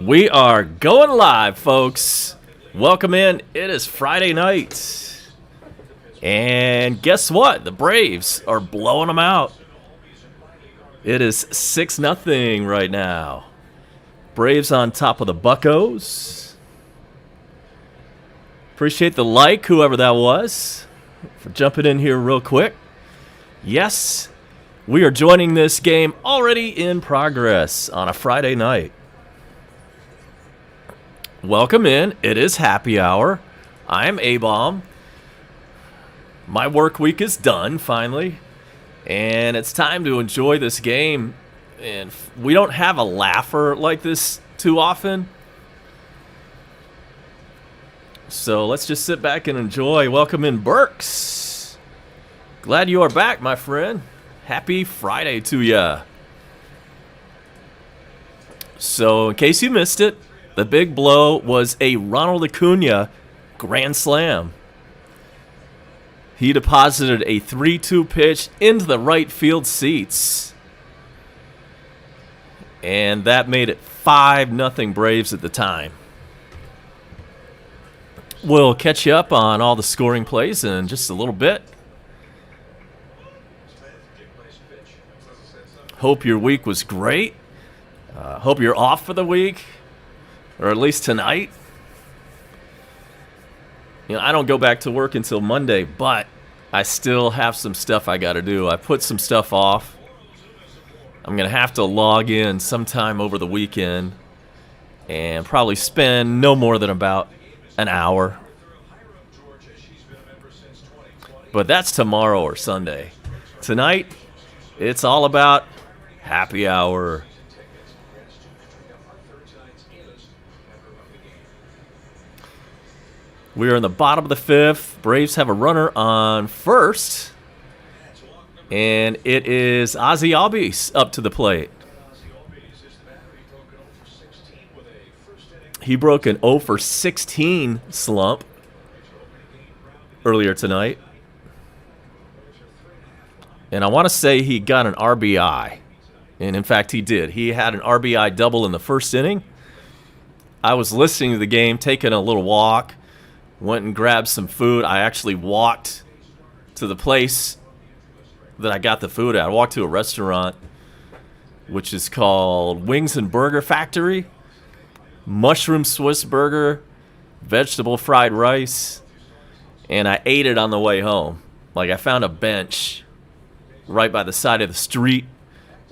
We are going live, folks. Welcome in. It is Friday night. And guess what? The Braves are blowing them out. It is 6-0 right now. Braves on top of the Buccos. Appreciate the like, whoever that was, for jumping in here real quick. Yes, we are joining this game already in progress on a Friday night. Welcome in. It is happy hour. I am A-Bomb. My work week is done, finally. And it's time to enjoy this game. And we don't have a laugher like this too often. So let's just sit back and enjoy. Welcome in, Burks. Glad you are back, my friend. Happy Friday to ya. So in case you missed it, the big blow was a Ronald Acuna grand slam. He deposited a 3-2 pitch into the right field seats. And that made it 5-0 Braves at the time. We'll catch you up on all the scoring plays in just a little bit. Hope your week was great. Hope you're off for the week. Or at least tonight. You know, I don't go back to work until Monday, but I still have some stuff I got to do. I put some stuff off. I'm going to have to log in sometime over the weekend and probably spend no more than about an hour. But that's tomorrow or Sunday. Tonight, it's all about happy hour. We are in the bottom of the fifth. Braves have a runner on first. And it is Ozzy Albies up to the plate. He broke an 0 for 16 slump earlier tonight. And I want to say he got an RBI. And in fact, he did. He had an RBI double in the first inning. I was listening to the game, taking a little walk. Went and grabbed some food. I actually walked to the place that I got the food at. I walked to a restaurant, which is called Wings and Burger Factory. Mushroom Swiss burger, vegetable fried rice, and I ate it on the way home. Like, I found a bench right by the side of the street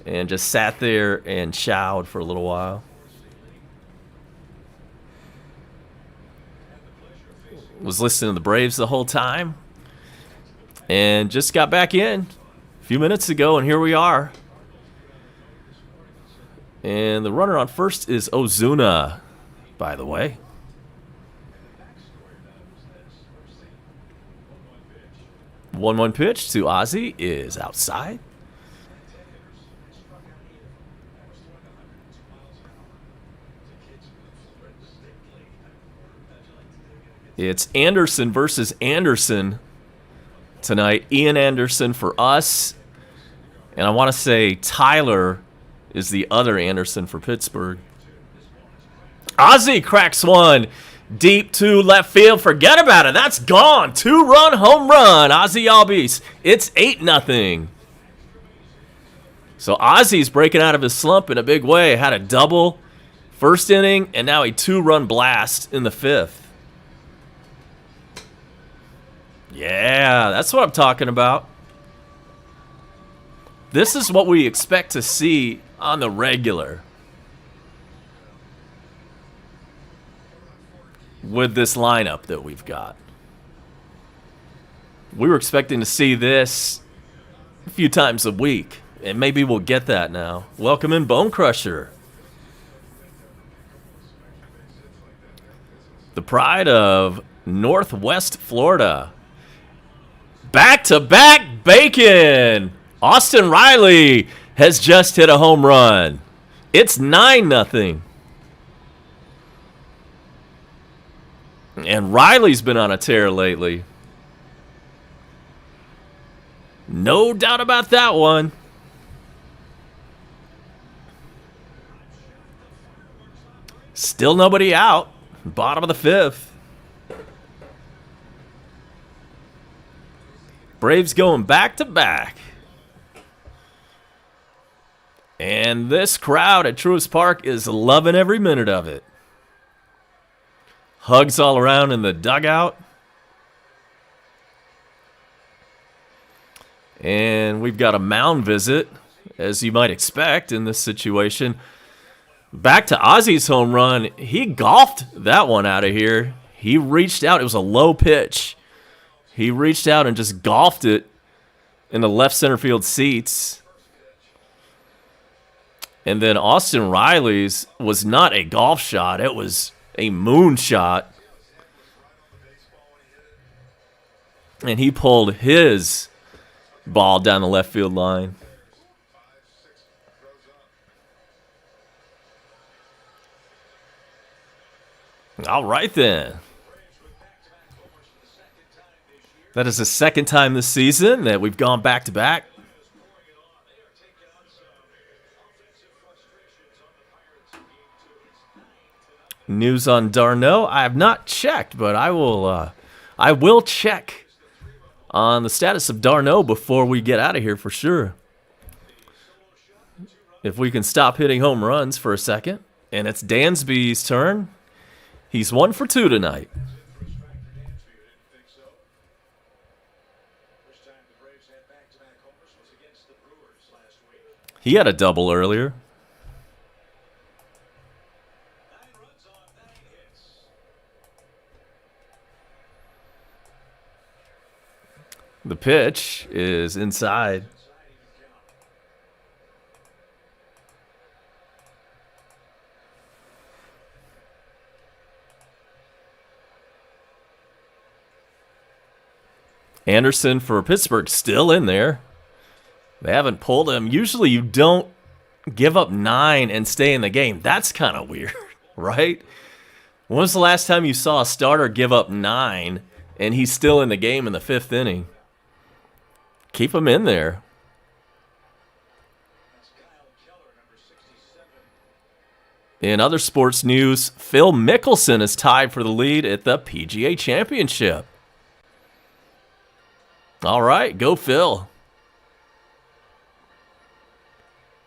and just sat there and chowed for a little while. Was listening to the Braves the whole time and just got back in a few minutes ago, and here we are. And the runner on first is Ozuna, by the way. One pitch to Ozzy is outside. It's Anderson versus Anderson tonight. Ian Anderson for us. And I want to say Tyler is the other Anderson for Pittsburgh. Ozzy cracks one deep to left field. Forget about it. That's gone. 2-run home run. Ozzy Albies. It's 8-0. So Ozzy's breaking out of his slump in a big way. Had a double first inning and now a 2-run blast in the fifth. Yeah, that's what I'm talking about. This is what we expect to see on the regular with this lineup that we've got. We were expecting to see this a few times a week, and maybe we'll get that now. Welcome in, Bone Crusher. The pride of Northwest Florida. Back-to-back bacon. Austin Riley has just hit a home run. It's 9-0. And Riley's been on a tear lately. No doubt about that one. Still nobody out. Bottom of the fifth. Braves going back to back. And this crowd at Truist Park is loving every minute of it. Hugs all around in the dugout. And we've got a mound visit, as you might expect in this situation. Back to Ozzy's home run. He golfed that one out of here. He reached out. It was a low pitch. He reached out and just golfed it in the left center field seats. And then Austin Riley's was not a golf shot. It was a moon shot. And he pulled his ball down the left field line. All right, then. That is the second time this season that we've gone back-to-back. News on d'Arnaud. I have not checked, but I will check on the status of d'Arnaud before we get out of here for sure. If we can stop hitting home runs for a second. And it's Dansby's turn. He's 1 for 2 tonight. He had a double earlier. The pitch is inside. Anderson for Pittsburgh still in there. They haven't pulled him. Usually you don't give up 9 and stay in the game. That's kind of weird, right? When was the last time you saw a starter give up 9 and he's still in the game in the 5th inning? Keep him in there. In other sports news, Phil Mickelson is tied for the lead at the PGA Championship. All right, go Phil.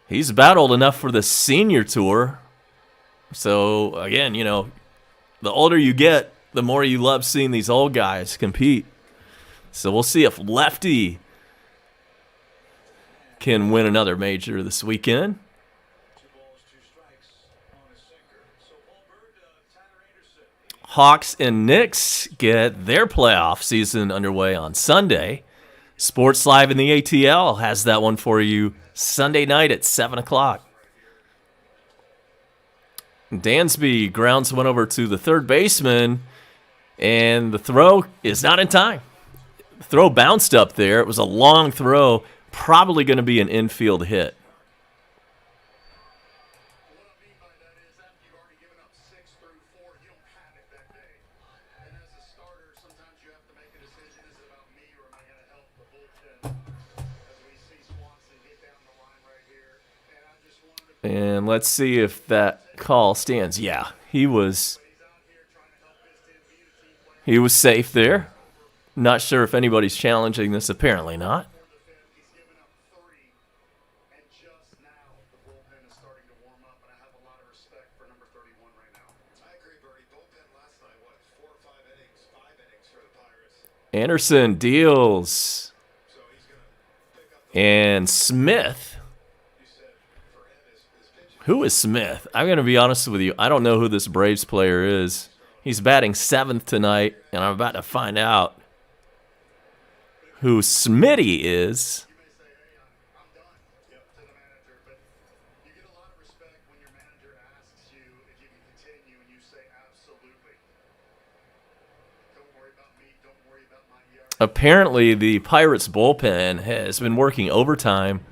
He's about old enough for the senior tour. So, again, you know, the older you get, the more you love seeing these old guys compete. So we'll see if Lefty can win another major this weekend. Hawks and Knicks get their playoff season underway on Sunday. Sports Live in the ATL has that one for you Sunday night at 7 o'clock. Dansby grounds one over to the third baseman, and the throw is not in time. The throw bounced up there. It was a long throw, probably going to be an infield hit. And let's see if that call stands. Yeah, he was safe there. Not sure if anybody's challenging this. Apparently not. Anderson deals. And Smith. Who is Smith? I'm going to be honest with you. I don't know who this Braves player is. He's batting 7th tonight, and I'm about to find out who Smitty is. Apparently, the Pirates bullpen has been working overtime.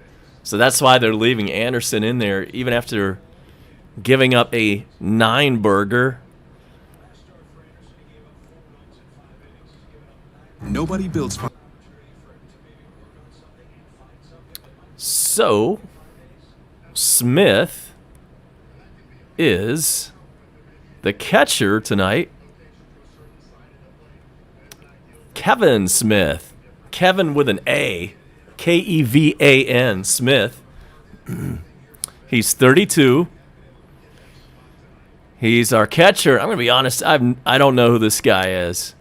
So that's why they're leaving Anderson in there, even after giving up a 9-burger. Nobody builds. So, Smith is The catcher tonight, Kevin Smith. Kevin with an A. Kevan Smith. He's 32. He's our catcher. I'm going to be honest, I don't know who this guy is.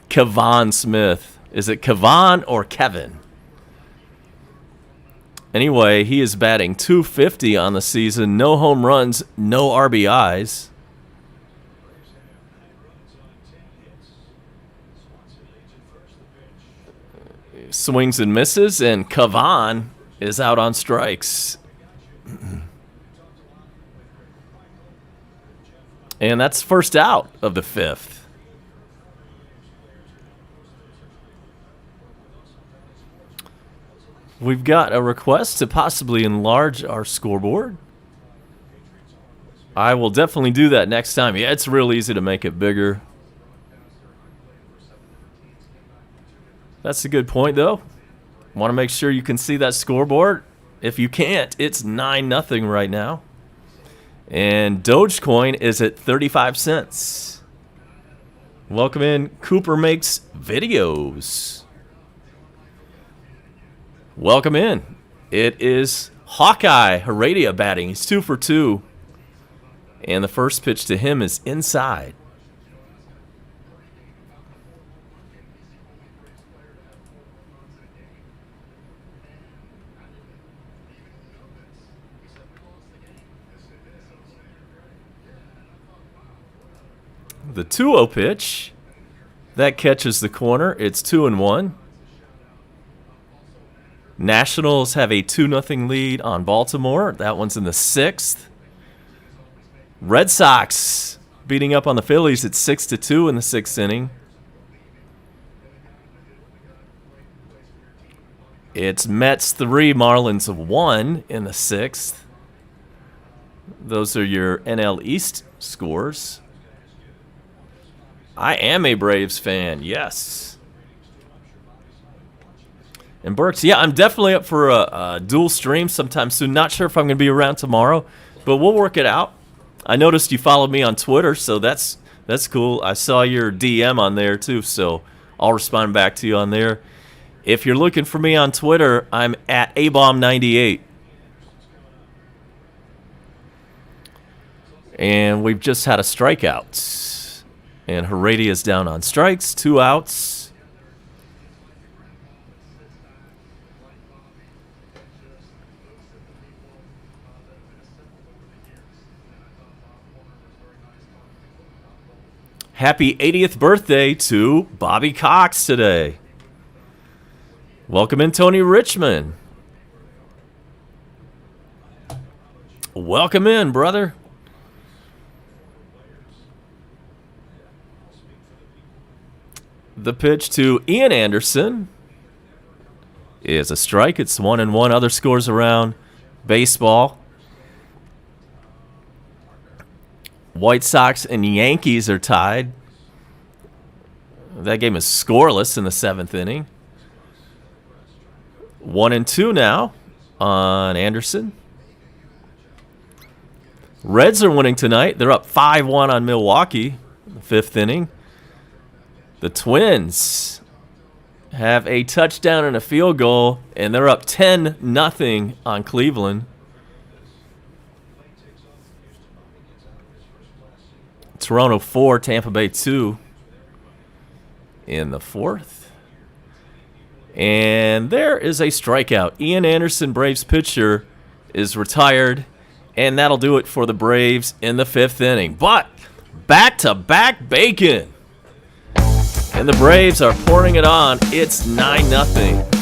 Kevan Smith. Is it Kevan or Kevin? Anyway, he is batting .250 on the season. No home runs, no RBIs. Swings and misses, and Kevan is out on strikes. And that's first out of the fifth. We've got a request to possibly enlarge our scoreboard. I will definitely do that next time. Yeah, it's real easy to make it bigger. That's a good point, though. Want to make sure you can see that scoreboard. If you can't, it's 9-0 right now. And Dogecoin is at 35 cents. Welcome in, Cooper Makes Videos. Welcome in. It is Hawkeye Heredia batting. He's 2 for 2. And the first pitch to him is inside. The 2-0 pitch. That catches the corner. It's 2-1. Nationals have a 2-0 lead on Baltimore. That one's in the 6th. Red Sox beating up on the Phillies at 6-2 in the 6th inning. It's Mets 3, Marlins 1 in the 6th. Those are your NL East scores. I am a Braves fan, yes. And Burks, yeah, I'm definitely up for a dual stream sometime soon. Not sure if I'm going to be around tomorrow, but we'll work it out. I noticed you followed me on Twitter, so that's cool. I saw your DM on there too, so I'll respond back to you on there. If you're looking for me on Twitter, I'm at abomb98. And we've just had a strikeout. And Heredia is down on strikes, 2 outs. Happy 80th birthday to Bobby Cox today. Welcome in, Tony Richmond. Welcome in, brother. The pitch to Ian Anderson is a strike. It's 1-1. Other scores around baseball. White Sox and Yankees are tied. That game is scoreless in the 7th inning. 1-2 now on Anderson. Reds are winning tonight. They're up 5-1 on Milwaukee in the 5th inning. The Twins have a touchdown and a field goal, and they're up 10-0 on Cleveland. Toronto 4, Tampa Bay 2 in the 4th. And there is a strikeout. Ian Anderson, Braves pitcher, is retired, and that'll do it for the Braves in the 5th inning. But back-to-back bacon. And the Braves are pouring it on. It's 9-0.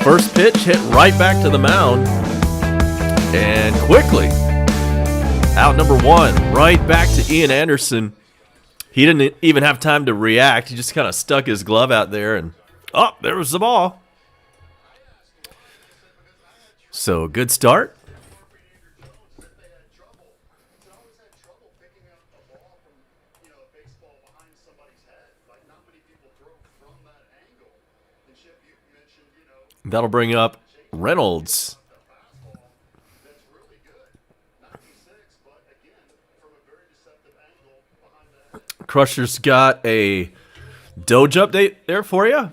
First pitch hit right back to the mound. And quickly, out number 1, right back to Ian Anderson. He didn't even have time to react. He just kind of stuck his glove out there, and there was the ball. So, good start. That'll bring up Reynolds. Crusher's got a Doge update there for you.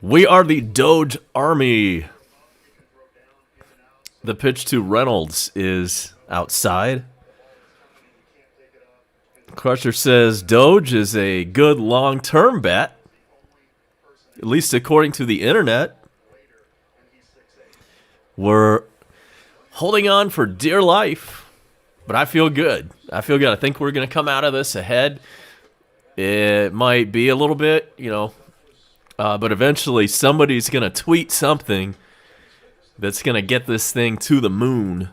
We are the Doge Army. The pitch to Reynolds is outside. Crusher says Doge is a good long-term bet, at least according to the internet. We're holding on for dear life, but I feel good. I think we're going to come out of this ahead. It might be a little bit, but eventually somebody's going to tweet something that's going to get this thing to the moon.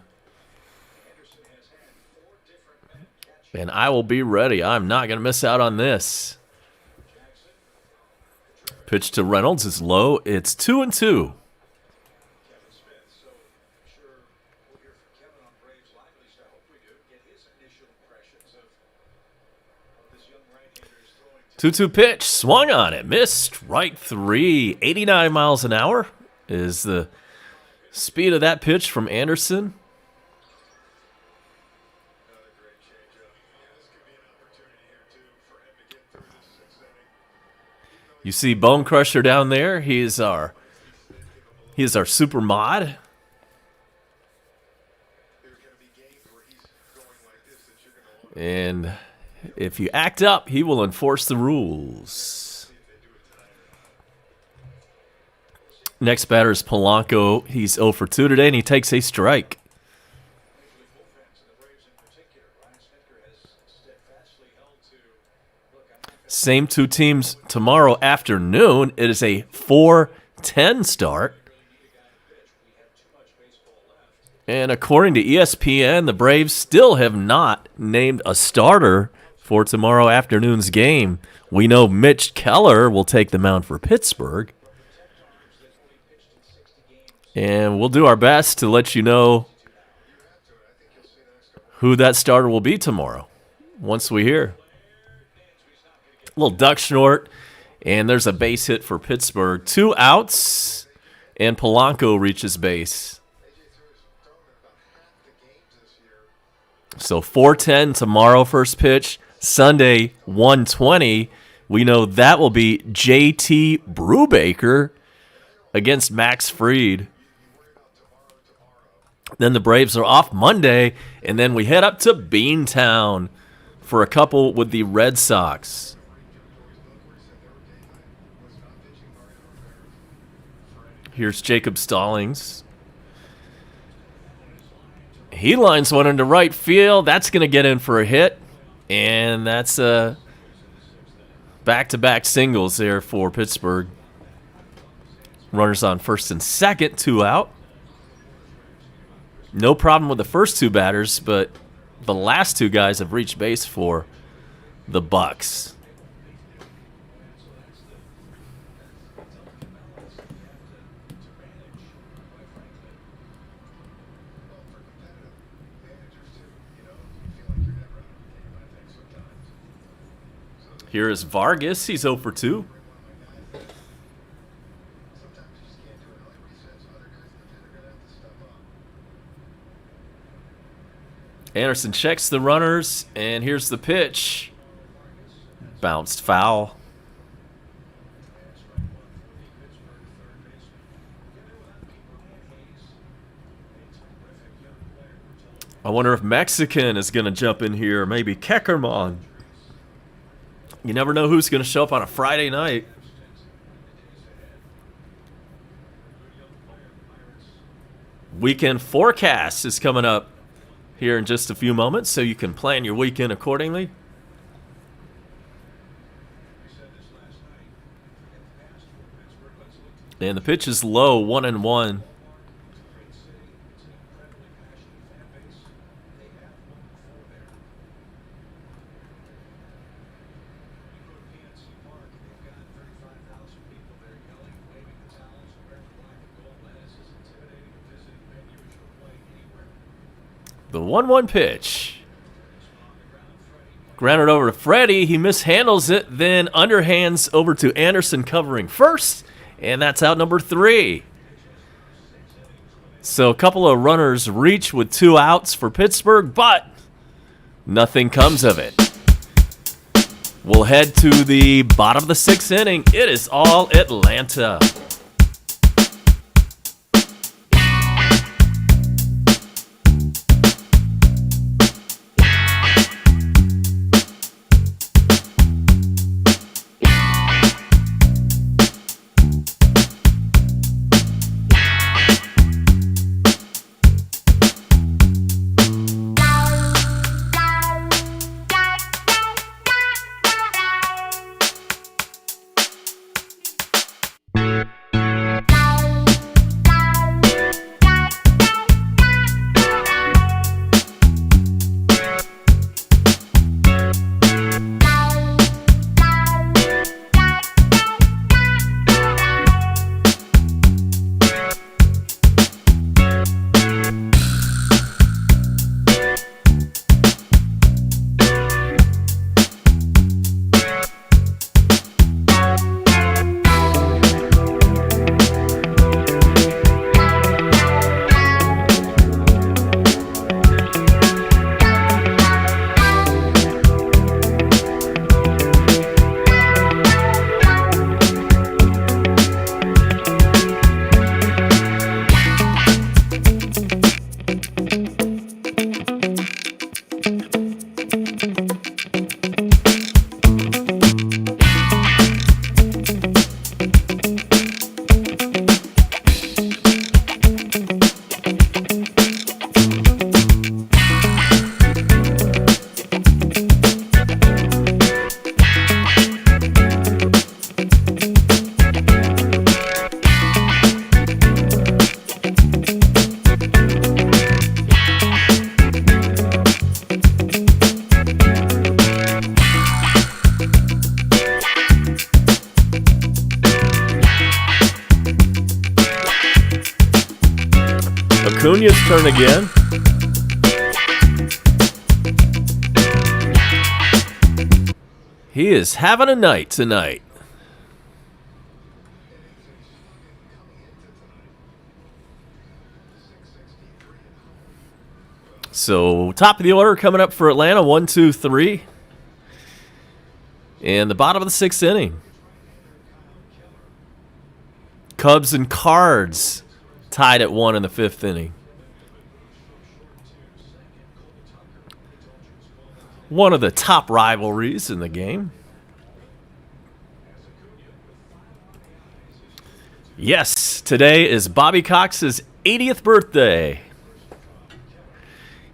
And I will be ready. I'm not going to miss out on this. Pitch to Reynolds is low. It's 2-2. Two-two pitch, swung on it, missed, right 3. 89 miles an hour is the speed of that pitch from Anderson. You see Bone Crusher down there. He is our super mod. And if you act up, he will enforce the rules. Next batter is Polanco. He's 0 for 2 today, and he takes a strike. Same two teams tomorrow afternoon. It is a 4:10 start. And according to ESPN, the Braves still have not named a starter for tomorrow afternoon's game. We know Mitch Keller will take the mound for Pittsburgh. And we'll do our best to let you know who that starter will be tomorrow once we hear. A little duck short, and there's a base hit for Pittsburgh. 2 outs, and Polanco reaches base. So 4:10 tomorrow, first pitch. Sunday, 1:20. We know that will be JT Brubaker against Max Fried. Then the Braves are off Monday, and then we head up to Beantown for a couple with the Red Sox. Here's Jacob Stallings. He lines one into right field. That's going to get in for a hit. And that's back-to-back singles there for Pittsburgh. Runners on first and second, 2 out. No problem with the first 2 batters, but the last 2 guys have reached base for the Bucks. Here is Vargas. He's 0 for 2. Anderson checks the runners, and here's the pitch. Bounced foul. I wonder if Mexican is going to jump in here. Maybe Keckerman. You never know who's going to show up on a Friday night. Weekend forecast is coming up here in just a few moments, so you can plan your weekend accordingly. And the pitch is low, 1-1. The 1-1 pitch. Grounded over to Freddie. He mishandles it, then underhands over to Anderson covering first, and that's out number 3. So a couple of runners reach with 2 outs for Pittsburgh, but nothing comes of it. We'll head to the bottom of the 6th inning. It is all Atlanta. Acuña's turn again. He is having a night tonight. So, top of the order coming up for Atlanta, 1, 2, 3. And the bottom of the 6th inning. Cubs and Cards tied at 1 in the 5th inning. One of the top rivalries in the game. Yes, today is Bobby Cox's 80th birthday.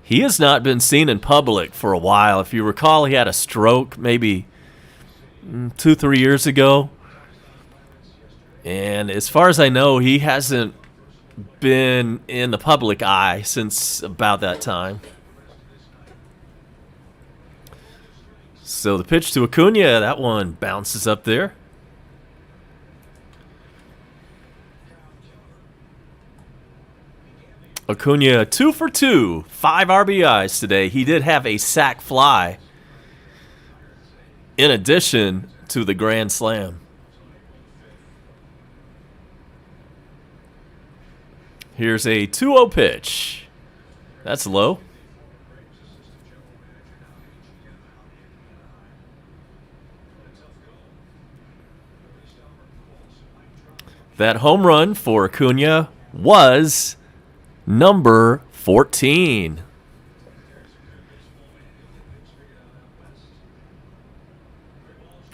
He has not been seen in public for a while. If you recall, he had a stroke maybe 2-3 years ago. And as far as I know, he hasn't been in the public eye since about that time. So the pitch to Acuña, that one bounces up there. Acuña 2 for 2, 5 RBIs today. He did have a sac fly in addition to the grand slam. Here's a 2-0 pitch. That's low. That home run for Acuña was number 14.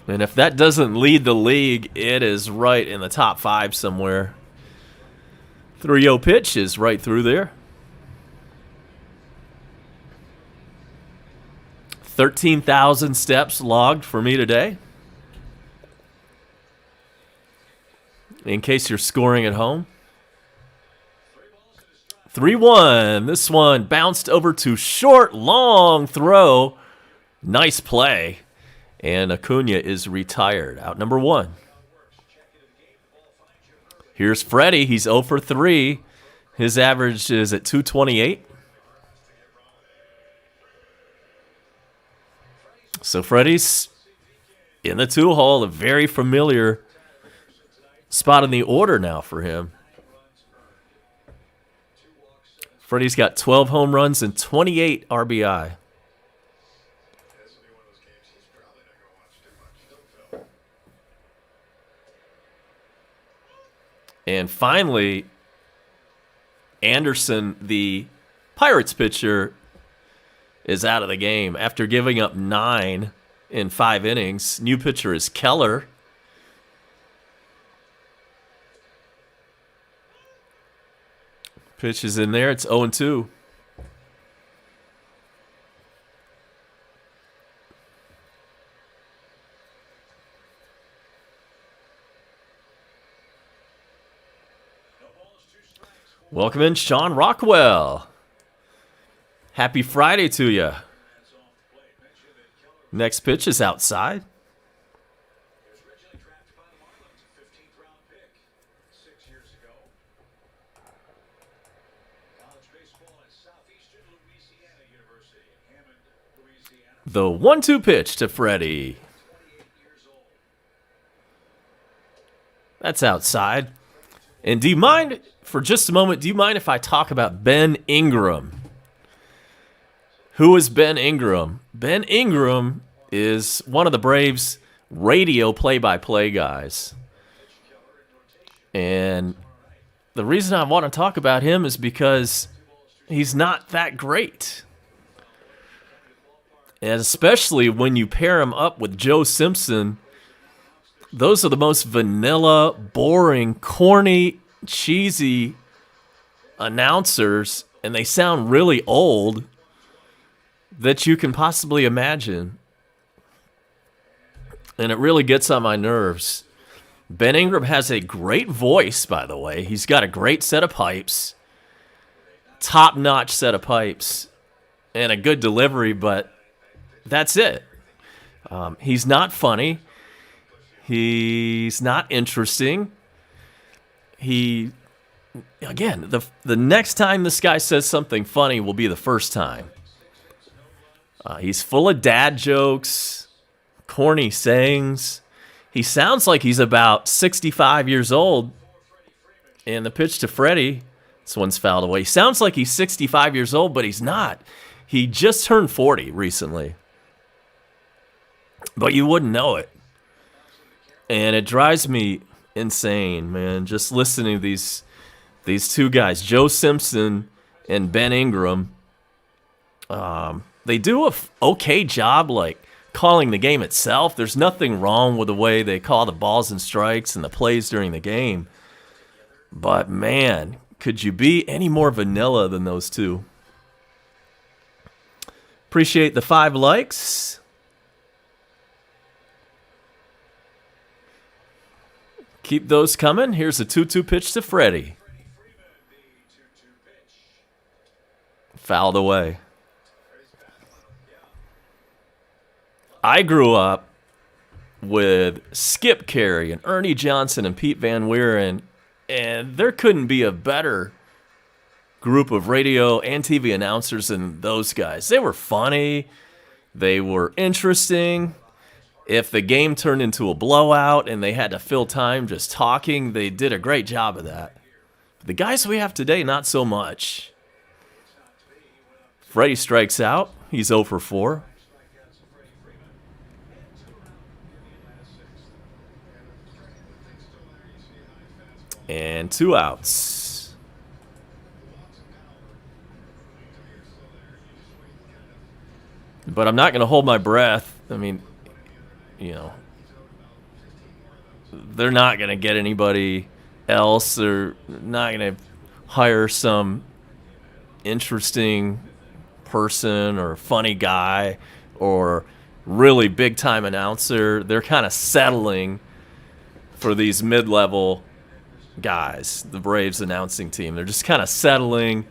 And if that doesn't lead the league, it is right in the top 5 somewhere. 3-0 pitch is right through there. 13,000 steps logged for me today. in case you're scoring at home. 3-1. This one bounced over to short, long throw. Nice play. And Acuna is retired. Out number 1. Here's Freddie. He's 0 for 3. His average is at 228. So Freddie's in the 2-hole, a very familiar spot in the order now for him. Freddie's got 12 home runs and 28 RBI. And finally, Anderson, the Pirates pitcher, is out of the game after giving up 9 in 5 innings. New pitcher is Keller. Pitch is in there. It's 0-2. Welcome in, Sean Rockwell. Happy Friday to you. Next pitch is outside. The 1-2 pitch to Freddie. That's outside. And do you mind, for just a moment, do you mind if I talk about Ben Ingram? Who is Ben Ingram? Ben Ingram is one of the Braves' radio play-by-play guys. And the reason I want to talk about him is because he's not that great. And especially when you pair him up with Joe Simpson, those are the most vanilla, boring, corny, cheesy announcers, and they sound really old, that you can possibly imagine. And it really gets on my nerves. Ben Ingram has a great voice, by the way. He's got a great set of pipes, top-notch set of pipes, and a good delivery, but that's it. He's not funny. He's not interesting. Again, the next time this guy says something funny will be the first time. He's full of dad jokes, corny sayings. He sounds like he's about 65 years old. And the pitch to Freddie, this one's fouled away. He sounds like he's 65 years old, but he's not. He just turned 40 recently. But you wouldn't know it. And it drives me insane, man, just listening to these two guys, Joe Simpson and Ben Ingram. They do a okay job, like, calling the game itself. There's nothing wrong with the way they call the balls and strikes and the plays during the game. But, man, could you be any more vanilla than those two? Appreciate the 5 likes. Keep those coming. Here's a 2-2 pitch to Freddie. Fouled away. I grew up with Skip Carey and Ernie Johnson and Pete Van Wieren, and there couldn't be a better group of radio and TV announcers than those guys. They were funny. They were interesting. If the game turned into a blowout and they had to fill time just talking, they did a great job of that. But the guys we have today, not so much. Freddie strikes out. He's 0 for 4. And 2 outs. But I'm not going to hold my breath. I mean, you know, they're not going to get anybody else. They're not going to hire some interesting person or funny guy or really big-time announcer. They're kind of settling for these mid-level guys, the Braves announcing team. They're just kind of settling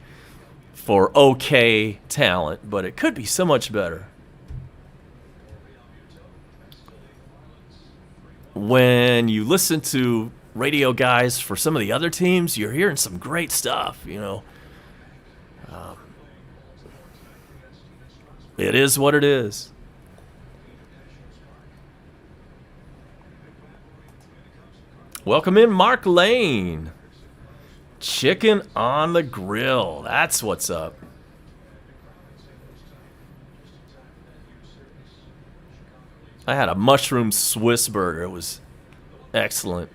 for okay talent, but it could be so much better. When you listen to radio guys for some of the other teams, you're hearing some great stuff, you know. It is what it is. Welcome in, Mark Lane. Chicken on the grill. That's what's up. I had a mushroom Swiss burger. It was excellent.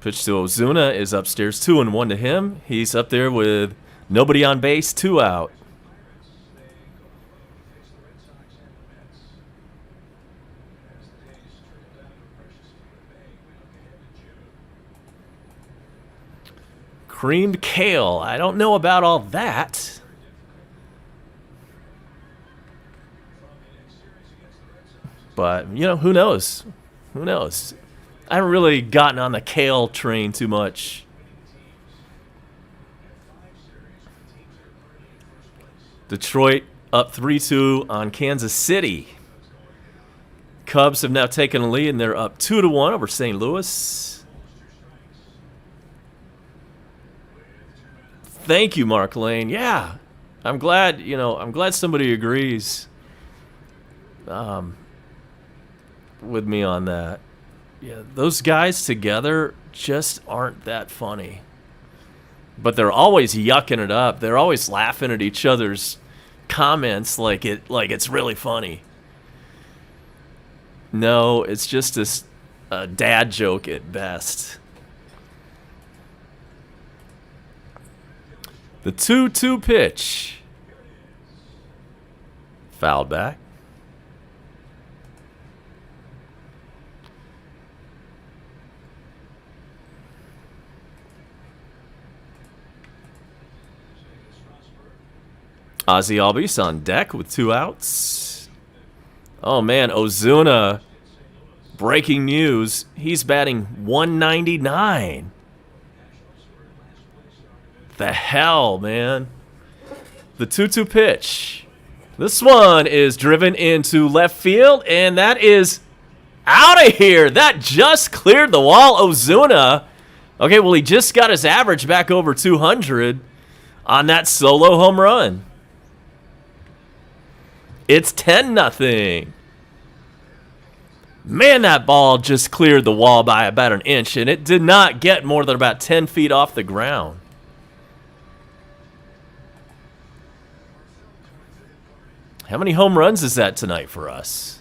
Pitch to Ozuna is upstairs, 2-1 to him. He's up there with nobody on base, 2 out. Creamed kale. I don't know about all that. But, you know, who knows? Who knows? I haven't really gotten on the kale train too much. Detroit up 3-2 on Kansas City. Cubs have now taken a lead, and they're up 2-1 over St. Louis. Thank you, Mark Lane. Yeah, I'm glad. You know, I'm glad somebody agrees with me on that. Yeah, those guys together just aren't that funny. But they're always yucking it up. They're always laughing at each other's comments like it's really funny. No, it's just a dad joke at best. The 2-2 pitch. Fouled back. Ozzy Albies on deck with 2 outs. Oh, man, Ozuna. Breaking news. He's batting 199. The hell, man. The 2-2 pitch. This one is driven into left field, and that is out of here. That just cleared the wall. Ozuna. Okay, well, he just got his average back over 200 on that solo home run. It's 10-0. Man, that ball just cleared the wall by about an inch, and it did not get more than about 10 feet off the ground. How many home runs is that tonight for us?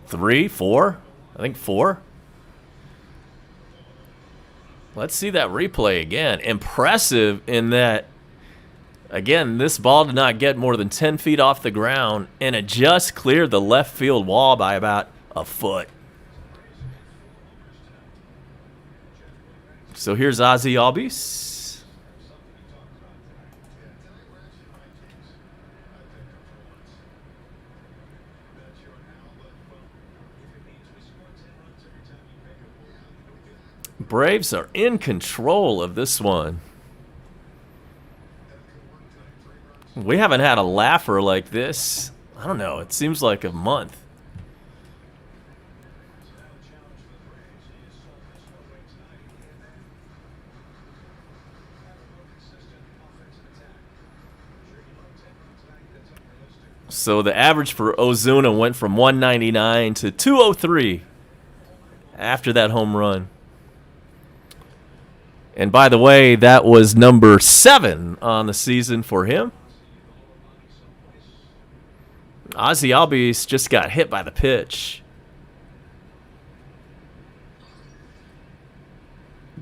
3, 4? I think 4. Let's see that replay again. Impressive in that, again, this ball did not get more than 10 feet off the ground, and it just cleared the left field wall by about a foot. So here's Ozzy Albies. Braves are in control of this one. We haven't had a laugher like this. I don't know. It seems like a month. So the average for Ozuna went from 199 to 203 after that home run. And by the way, that was number 7 on the season for him. Ozzy Albies just got hit by the pitch.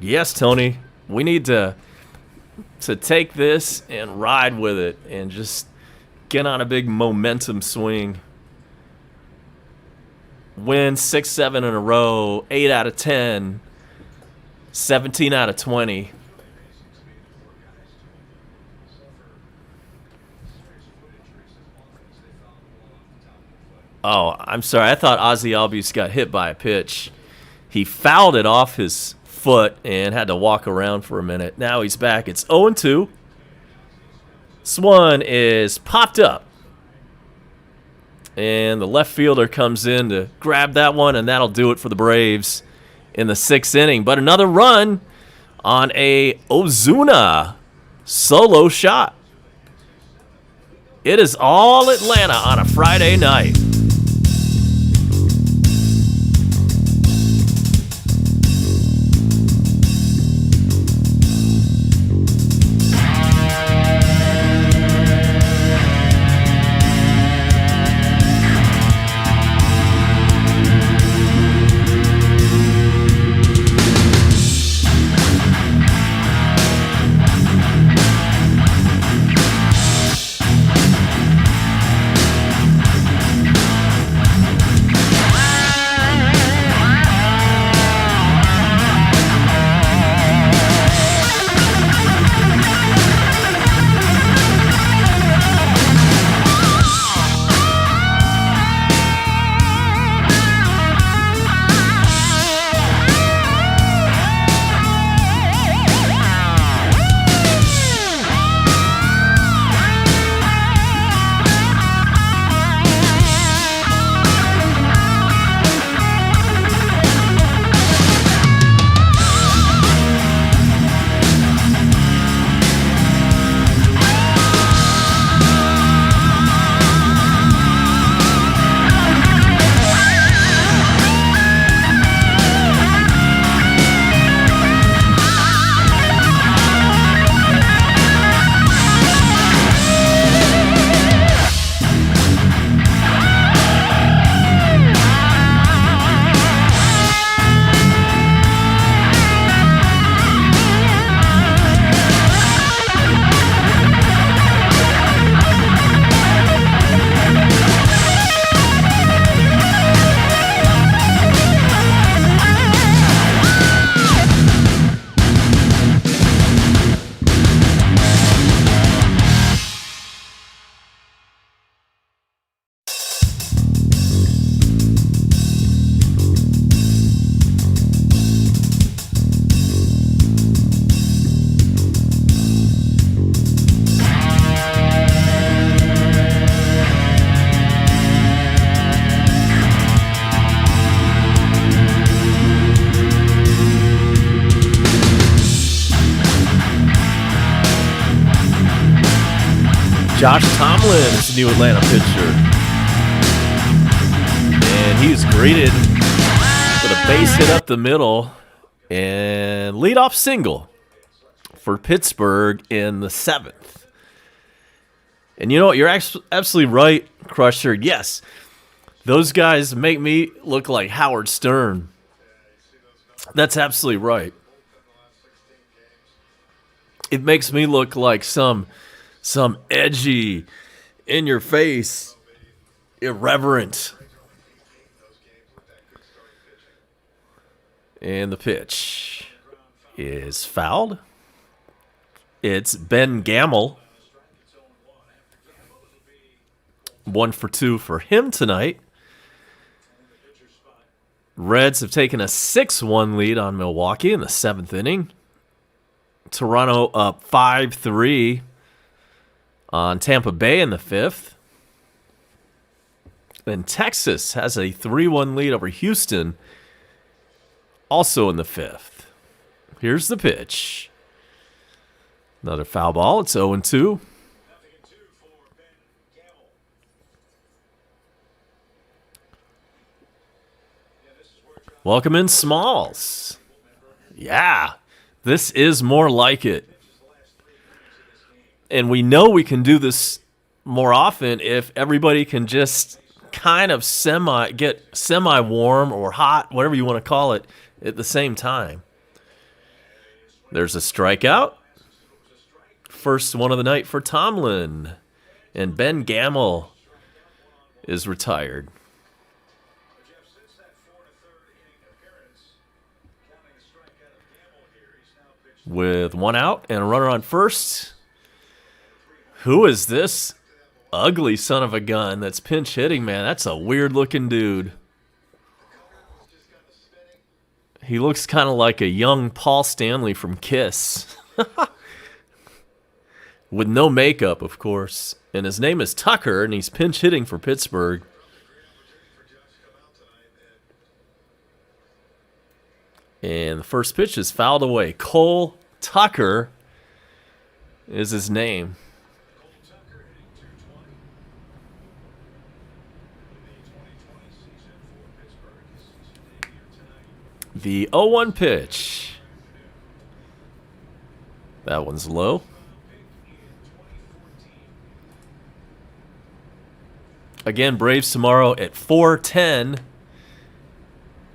Yes, Tony, we need to take this and ride with it and just get on a big momentum swing. Win 6-7 in a row, 8 out of 10. 17 out of 20. Oh, I'm sorry. I thought Ozzy Albies got hit by a pitch. He fouled it off his foot and had to walk around for a minute. Now he's back. It's 0-2. This one is popped up. And the left fielder comes in to grab that one, and that'll do it for the Braves in the 6th inning. But another run on a Ozuna solo shot. It is all Atlanta on a Friday night. Josh Tomlin is the new Atlanta pitcher. And he's greeted with a base hit up the middle and leadoff single for Pittsburgh in the 7th. And you know what? You're absolutely right, Crusher. Yes, those guys make me look like Howard Stern. That's absolutely right. It makes me look like some edgy, in-your-face, irreverent. And the pitch is fouled. It's Ben Gamel. 1 for 2 for him tonight. Reds have taken a 6-1 lead on Milwaukee in the 7th inning. Toronto up 5-3 on Tampa Bay in the 5th. Then Texas has a 3-1 lead over Houston, also in the 5th. Here's the pitch. Another foul ball. It's 0-2. Welcome in, Smalls. Yeah, this is more like it. And we know we can do this more often if everybody can just kind of get semi-warm or hot, whatever you want to call it, at the same time. There's a strikeout. First one of the night for Tomlin. And Ben Gamel is retired. With one out and a runner on first. Who is this ugly son of a gun that's pinch hitting, man. That's a weird looking dude. He looks kind of like a young Paul Stanley from Kiss. With no makeup, of course. And his name is Tucker, and he's pinch hitting for Pittsburgh. And the first pitch is fouled away. Cole Tucker is his name. The 0-1 pitch. That one's low. Again, Braves tomorrow at 4:10.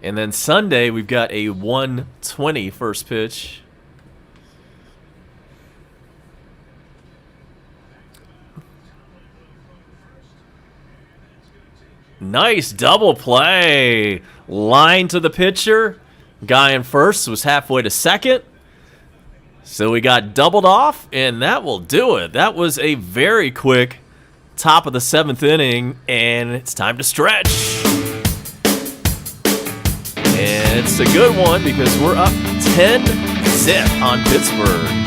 And then Sunday, we've got a 1:20 first pitch. Nice double play. Line to the pitcher. Guy in first was halfway to second. So we got doubled off, and that will do it. That was a very quick top of the 7th inning, and it's time to stretch. And it's a good one because we're up 10-zip on Pittsburgh.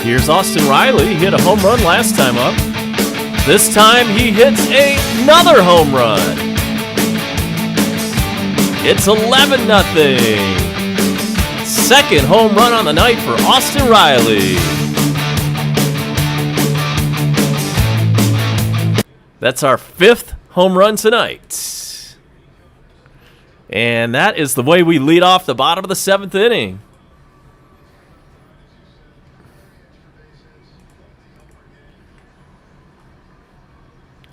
Here's Austin Riley. He hit a home run last time up. This time he hits another home run. It's 11-0. Second home run on the night for Austin Riley. That's our 5th home run tonight. And that is the way we lead off the bottom of the 7th inning.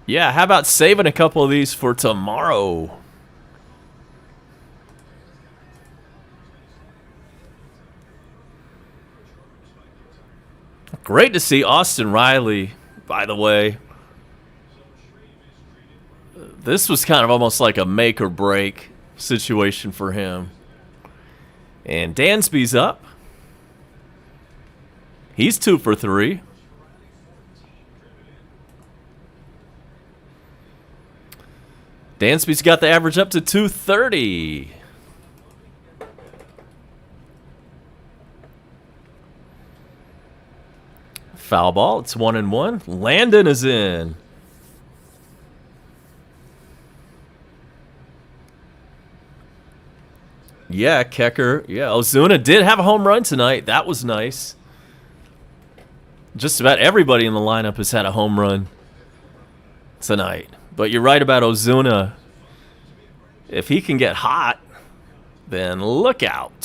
Yeah, how about saving a couple of these for tomorrow? Great to see Austin Riley, by the way. This was kind of almost like a make or break situation for him. And Dansby's up. He's 2 for 3. Dansby's got the average up to 230. Foul ball. It's 1-1. Landon is in. Yeah, Kecker. Yeah, Ozuna did have a home run tonight. That was nice. Just about everybody in the lineup has had a home run tonight. But you're right about Ozuna. If he can get hot, then look out.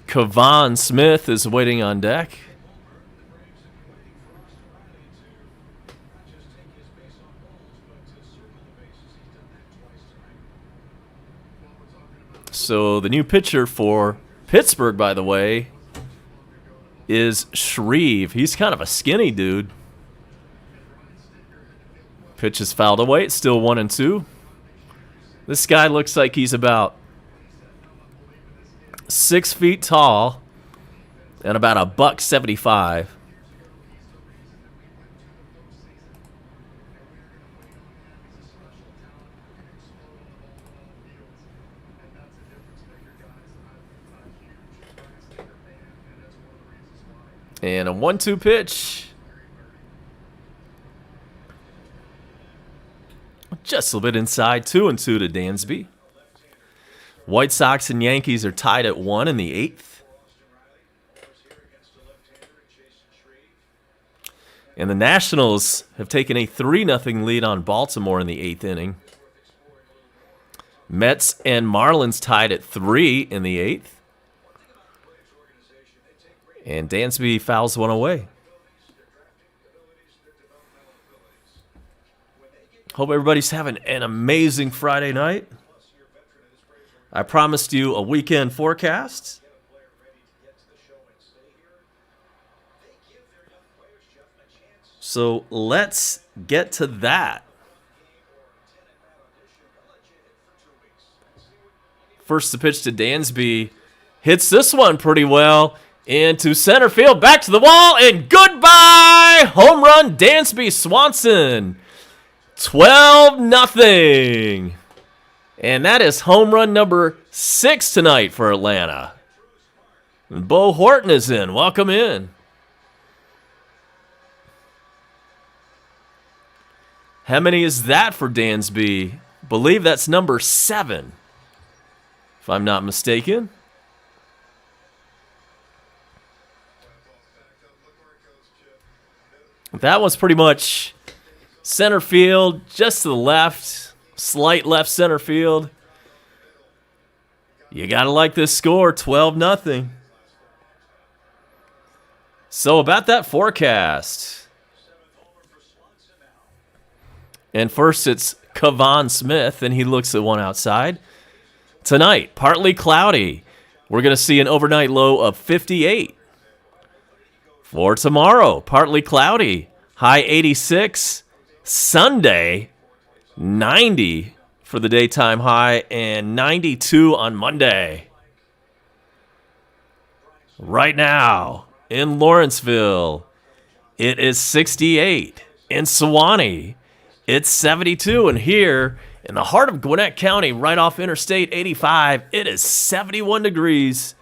Kevon Smith is waiting on deck. So the new pitcher for Pittsburgh, by the way, is Shreve. He's kind of a skinny dude. Pitch is fouled away. It's still 1-2. This guy looks like he's about 6 feet tall and about $175. And a 1-2 pitch. Just a little bit inside. 2-2 to Dansby. White Sox and Yankees are tied at 1 in the 8th. And the Nationals have taken a 3-0 lead on Baltimore in the 8th inning. Mets and Marlins tied at 3 in the 8th. And Dansby fouls one away. Hope everybody's having an amazing Friday night. I promised you a weekend forecast. So let's get to that. First, the pitch to Dansby. Hits this one pretty well. Into center field, back to the wall, and goodbye! Home run, Dansby Swanson. 12-0. And that is home run number 6 tonight for Atlanta. And Bo Horton is in. Welcome in. How many is that for Dansby? Believe that's number 7, if I'm not mistaken. That was pretty much center field, just to the left, slight left center field. You got to like this score, 12-0. So about that forecast. And first it's Kevon Smith, and he looks at one outside. Tonight, partly cloudy. We're going to see an overnight low of 58. For tomorrow, partly cloudy, high 86. Sunday, 90 for the daytime high, and 92 on Monday. Right now, in Lawrenceville, it is 68. In Sewanee, it's 72. And here, in the heart of Gwinnett County, right off Interstate 85, it is 71 degrees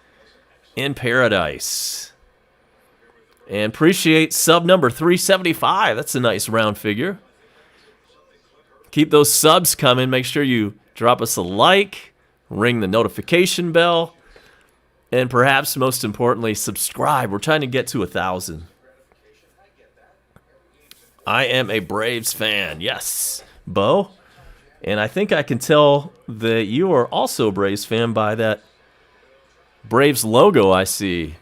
in Paradise. And appreciate sub number 375. That's a nice round figure. Keep those subs coming. Make sure you drop us a like, ring the notification bell, and perhaps most importantly, subscribe. We're trying to get to 1,000. I am a Braves fan. Yes, Bo. And I think I can tell that you are also a Braves fan by that Braves logo I see.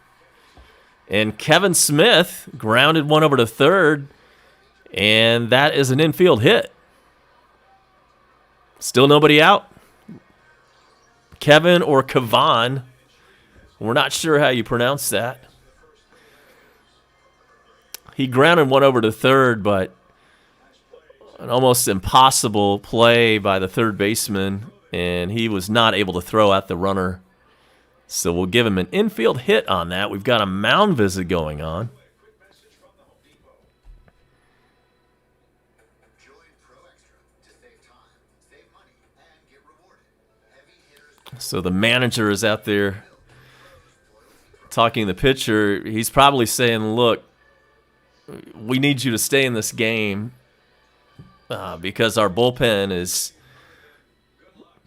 And Kevin Smith grounded one over to third, and that is an infield hit. Still nobody out. Kevin or Kavan. We're not sure how you pronounce that. He grounded one over to third, but an almost impossible play by the third baseman, and he was not able to throw at the runner. So we'll give him an infield hit on that. We've got a mound visit going on. So the manager is out there talking to the pitcher. He's probably saying, look, we need you to stay in this game because our bullpen is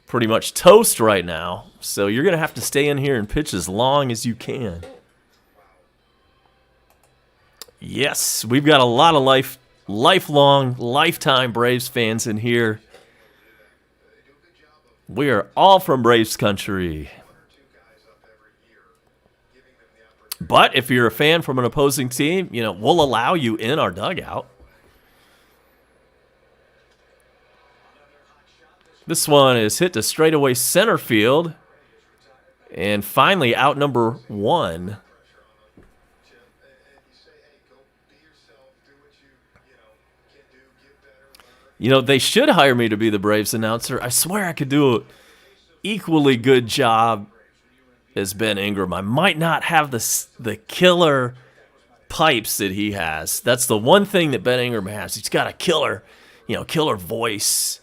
pretty much toast right now. So you're going to have to stay in here and pitch as long as you can. Yes, we've got a lot of lifelong, lifetime Braves fans in here. We are all from Braves country. But if you're a fan from an opposing team, we'll allow you in our dugout. This one is hit to straightaway center field. And finally, out number one. They should hire me to be the Braves announcer. I swear I could do an equally good job as Ben Ingram. I might not have the killer pipes that he has. That's the one thing that Ben Ingram has. He's got a killer voice.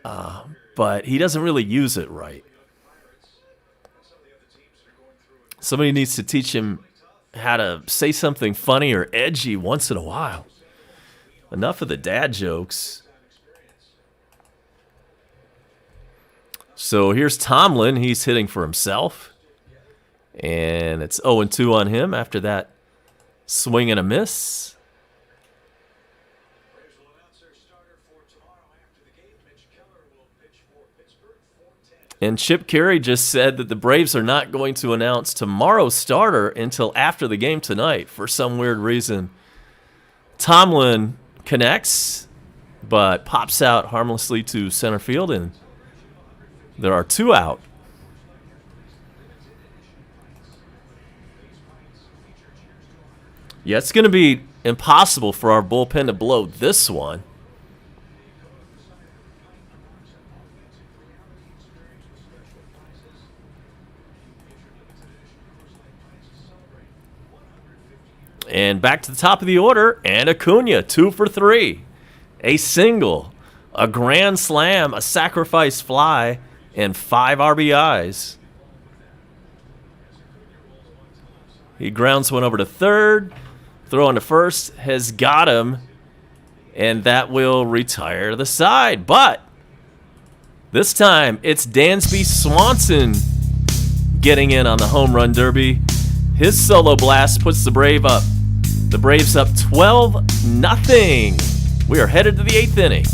But he doesn't really use it right. Somebody needs to teach him how to say something funny or edgy once in a while. Enough of the dad jokes. So here's Tomlin. He's hitting for himself. And it's 0-2 on him after that swing and a miss. And Chip Carey just said that the Braves are not going to announce tomorrow's starter until after the game tonight for some weird reason. Tomlin connects, but pops out harmlessly to center field, and there are two out. Yeah, it's going to be impossible for our bullpen to blow this one. And back to the top of the order, and Acuna, 2 for 3. A single, a grand slam, a sacrifice fly, and 5 RBIs. He grounds one over to third. Throw on to first has got him, and that will retire the side. But this time, it's Dansby Swanson getting in on the home run derby. His solo blast puts the Braves up 12-0. We are headed to the 8th inning.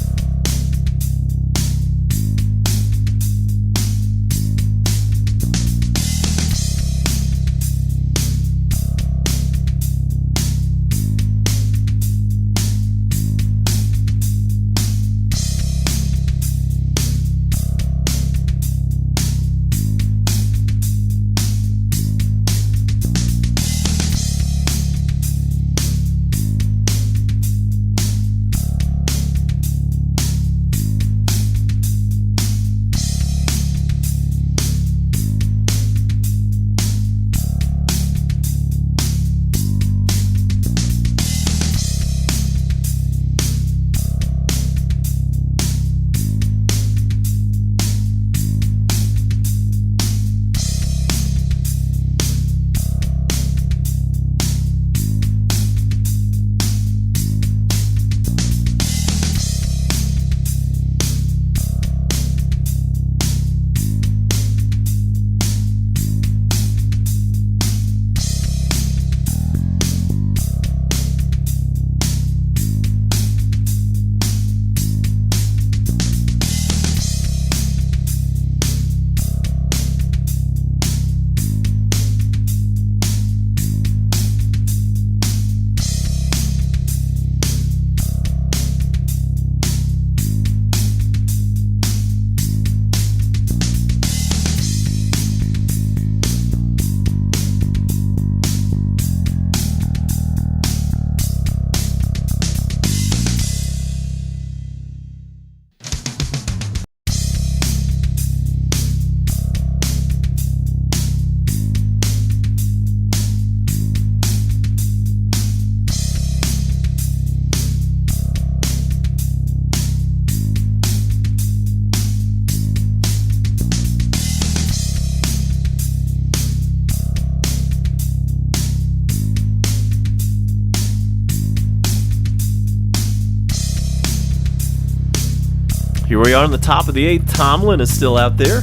Here we are on the top of the 8th. Tomlin is still out there.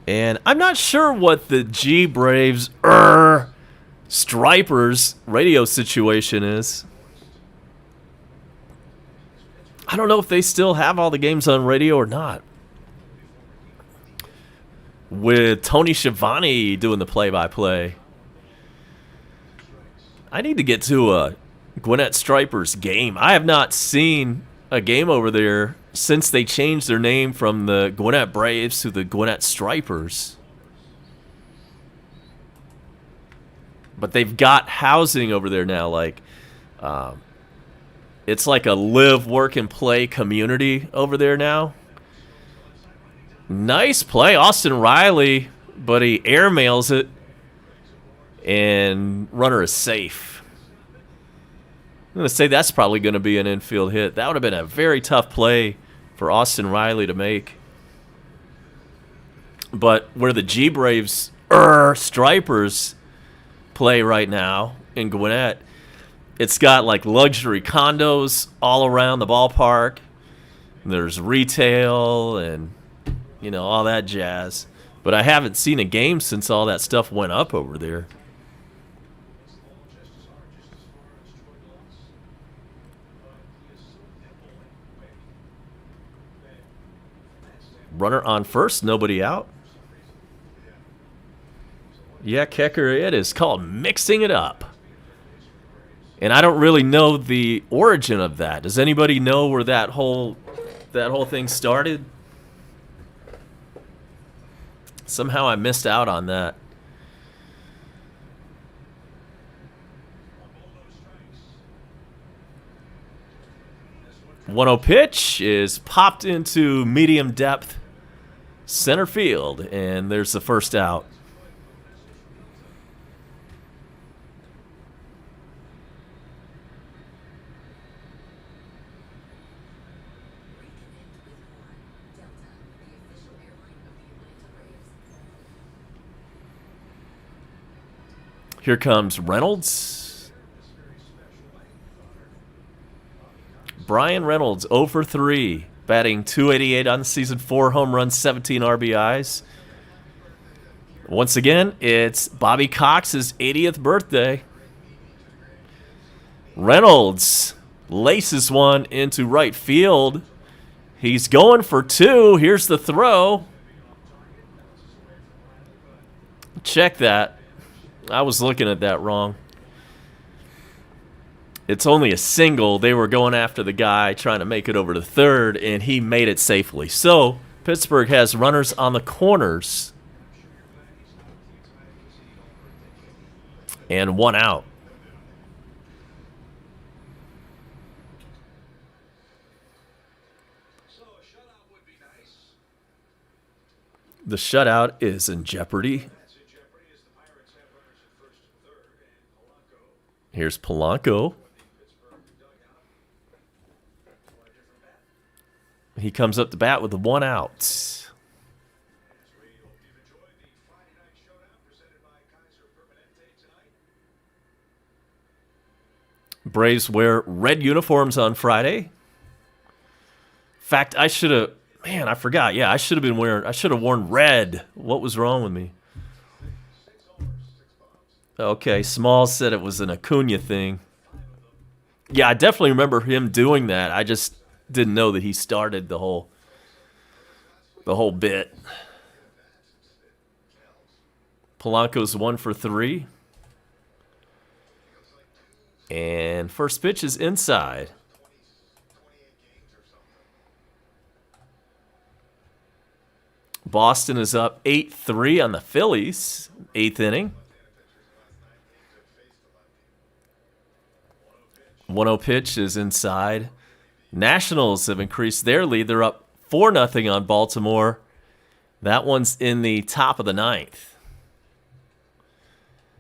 And I'm not sure what the G Braves Stripers radio situation is. I don't know if they still have all the games on radio or not. With Tony Schiavone doing the play-by-play. I need to get to a Gwinnett Stripers game. I have not seen a game over there since they changed their name from the Gwinnett Braves to the Gwinnett Stripers. But they've got housing over there now. Like, it's like a live, work, and play community over there now. Nice play, Austin Riley, but he airmails it, and runner is safe. I'm going to say that's probably going to be an infield hit. That would have been a very tough play for Austin Riley to make. But where the G Braves Stripers play right now in Gwinnett, it's got like luxury condos all around the ballpark. There's retail and, you know, all that jazz. But I haven't seen a game since all that stuff went up over there. Runner on first, nobody out. Yeah, Kecker, it is called mixing it up. And I don't really know the origin of that. Does anybody know where that whole thing started? Somehow I missed out on that. One-0 pitch is popped into medium depth center field, and there's the first out. Here comes Reynolds. Brian Reynolds, 0 for 3, batting .288 on the season, 4 home runs, 17 RBIs. Once again, it's Bobby Cox's 80th birthday. Reynolds laces one into right field. He's going for 2. Here's the throw. Check that. I was looking at that wrong. It's only a single. They were going after the guy trying to make it over to third, and he made it safely. So Pittsburgh has runners on the corners and 1 out. The shutout is in jeopardy. Here's Polanco. He comes up to bat with the 1 out. Braves wear red uniforms on Friday. In fact, I should have... Man, I forgot. Yeah, I should have worn red. What was wrong with me? Okay, Smalls said it was an Acuna thing. Yeah, I definitely remember him doing that. I just didn't know that he started the whole bit. Polanco's 1 for 3. And first pitch is inside. Boston is up 8-3 on the Phillies, 8th inning. 1-0 pitch is inside. Nationals have increased their lead. They're up 4-0 on Baltimore. That one's in the top of the 9th.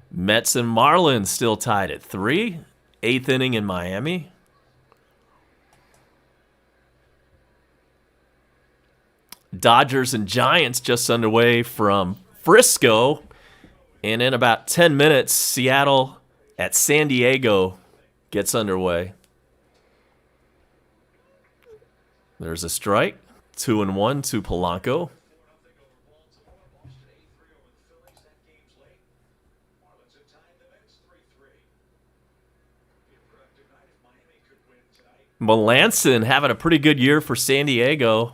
Mets and Marlins still tied at 3. 8th inning in Miami. Dodgers and Giants just underway from Frisco. And in about 10 minutes, Seattle at San Diego gets underway. There's a strike. 2-1 to Polanco. Melanson having a pretty good year for San Diego.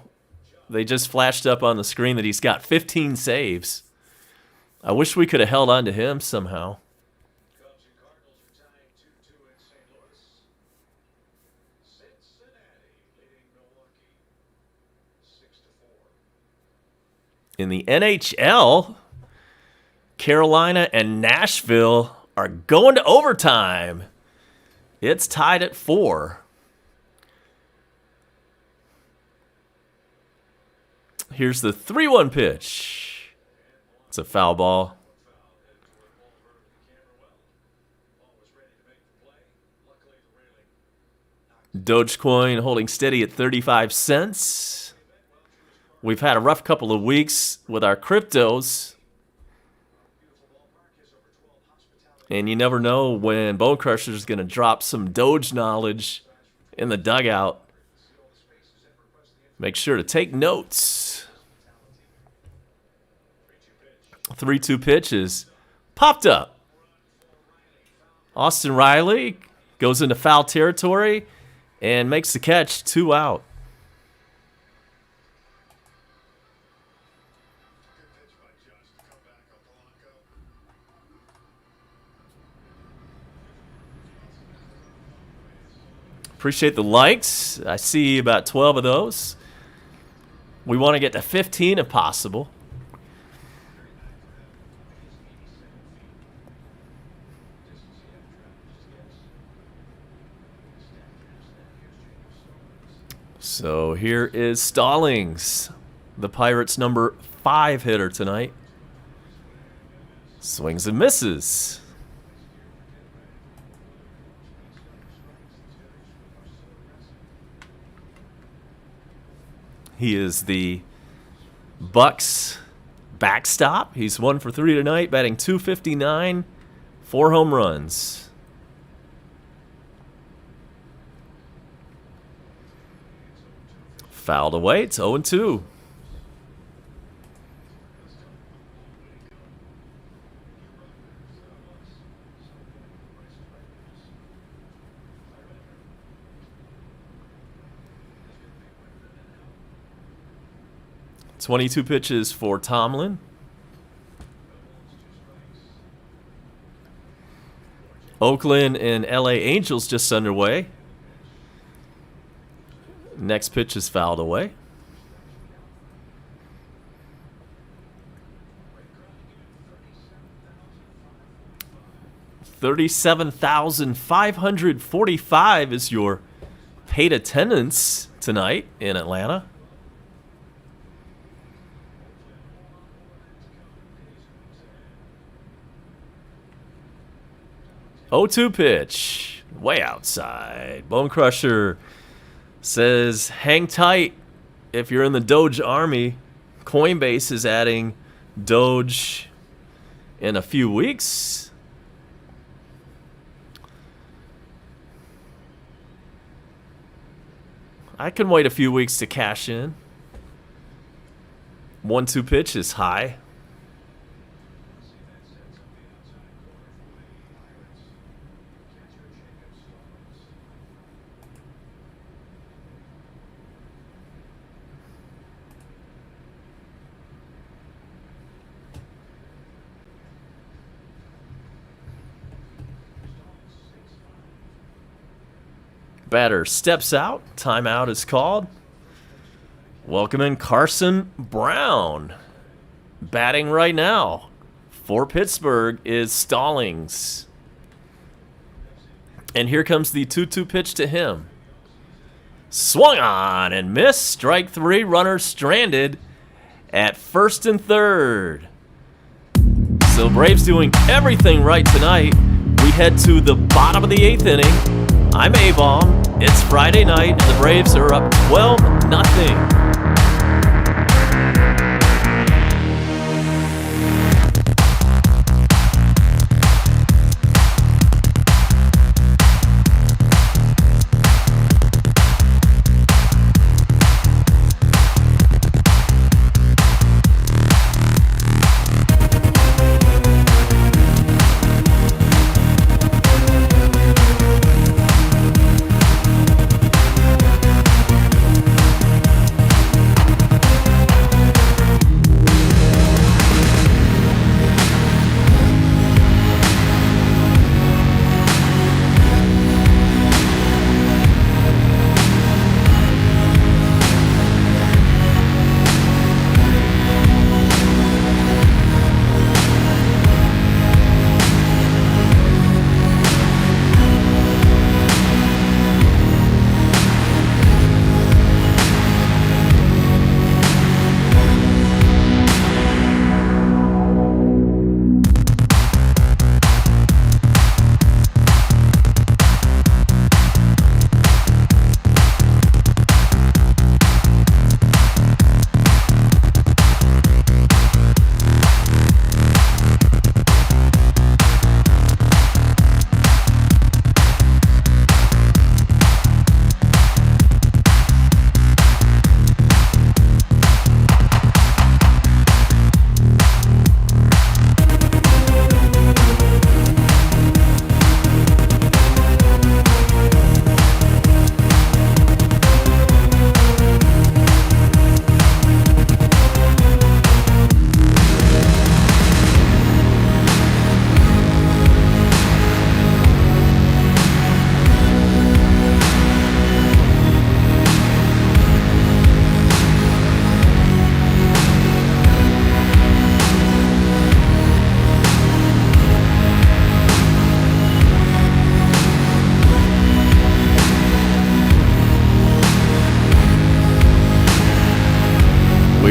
They just flashed up on the screen that he's got 15 saves. I wish we could have held on to him somehow. In the NHL, Carolina and Nashville are going to overtime. It's tied at 4. Here's the 3-1 pitch. It's a foul ball. Dogecoin holding steady at 35 cents. We've had a rough couple of weeks with our cryptos. And you never know when Bone Crusher is going to drop some Doge knowledge in the dugout. Make sure to take notes. 3-2 pitch is popped up. Austin Riley goes into foul territory and makes the catch. 2 out. Appreciate the likes. I see about 12 of those. We want to get to 15 if possible. So here is Stallings, the Pirates' number 5 hitter tonight. Swings and misses. He is the Bucks backstop. He's 1 for 3 tonight, batting .259, 4 home runs. Fouled away. It's 0-2. .22 pitches for Tomlin. Oakland and LA Angels just underway. Next pitch is fouled away. $37,545 is your paid attendance tonight in Atlanta. .02 pitch, way outside. Bone Crusher says, hang tight if you're in the Doge army. Coinbase is adding Doge in a few weeks. I can wait a few weeks to cash in. 1-2 pitch is high. Batter steps out. Timeout is called. Welcome in Carson Brown. Batting right now for Pittsburgh is Stallings. And here comes the 2-2 pitch to him. Swung on and missed. Strike 3. Runner stranded at first and third. So Braves doing everything right tonight. We head to the bottom of the 8th inning. I'm A-Bomb. It's Friday night, and the Braves are up 12-0.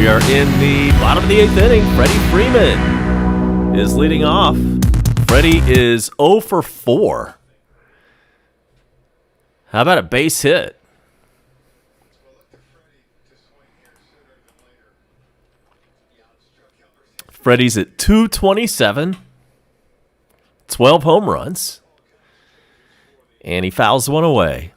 We are in the bottom of the 8th inning. Freddie Freeman is leading off. Freddie is 0 for 4. How about a base hit? Freddie's at 227, 12 home runs, and he fouls one away.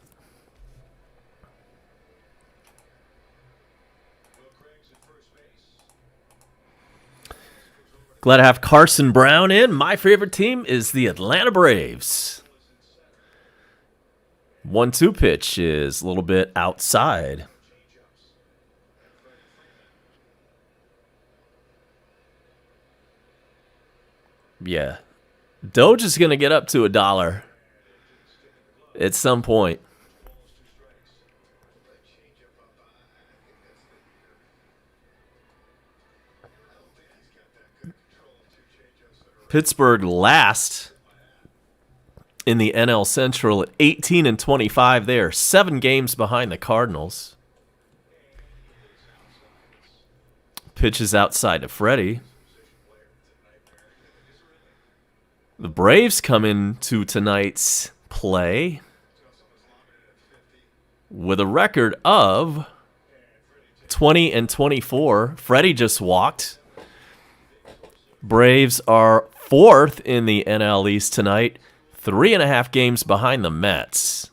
Glad to have Carson Brown in. My favorite team is the Atlanta Braves. 1-2 pitch is a little bit outside. Yeah. Doge is going to get up to $1 at some point. Pittsburgh last in the NL Central at 18-25 there. 7 games behind the Cardinals. Pitches outside to Freddie. The Braves come into tonight's play with a record of 20-24. Freddie just walked. Braves are 4th in the NL East tonight, 3.5 games behind the Mets.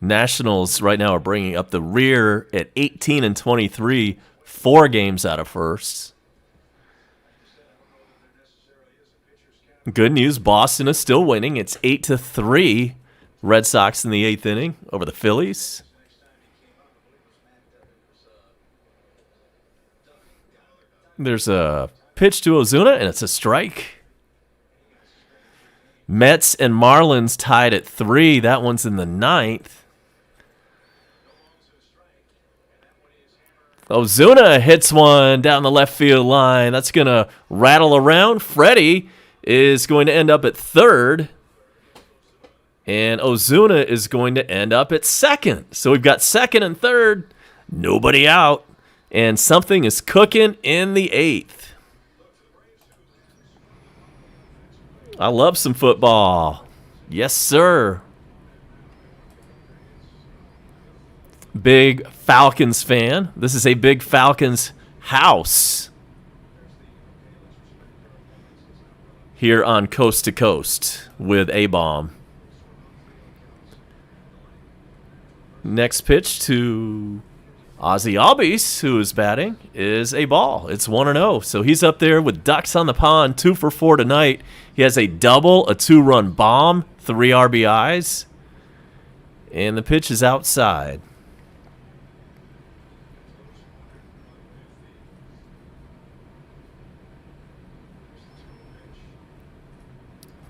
Nationals right now are bringing up the rear at 18-23, 4 games out of first. Good news, Boston is still winning. It's 8-3 Red Sox in the 8th inning over the Phillies. There's a pitch to Ozuna, and it's a strike. Mets and Marlins tied at 3. That one's in the 9th. Ozuna hits one down the left field line. That's going to rattle around. Freddie is going to end up at 3rd. And Ozuna is going to end up at 2nd. So we've got 2nd and 3rd. Nobody out. And something is cooking in the 8th. I love some football. Yes, sir. Big Falcons fan. This is a big Falcons house here on Coast to Coast with A-Bomb. Next pitch to Ozzy Albies, who is batting, is a ball. It's 1-0. So he's up there with ducks on the pond, 2 for 4 tonight. He has a double, a 2-run bomb, 3 RBIs, and the pitch is outside.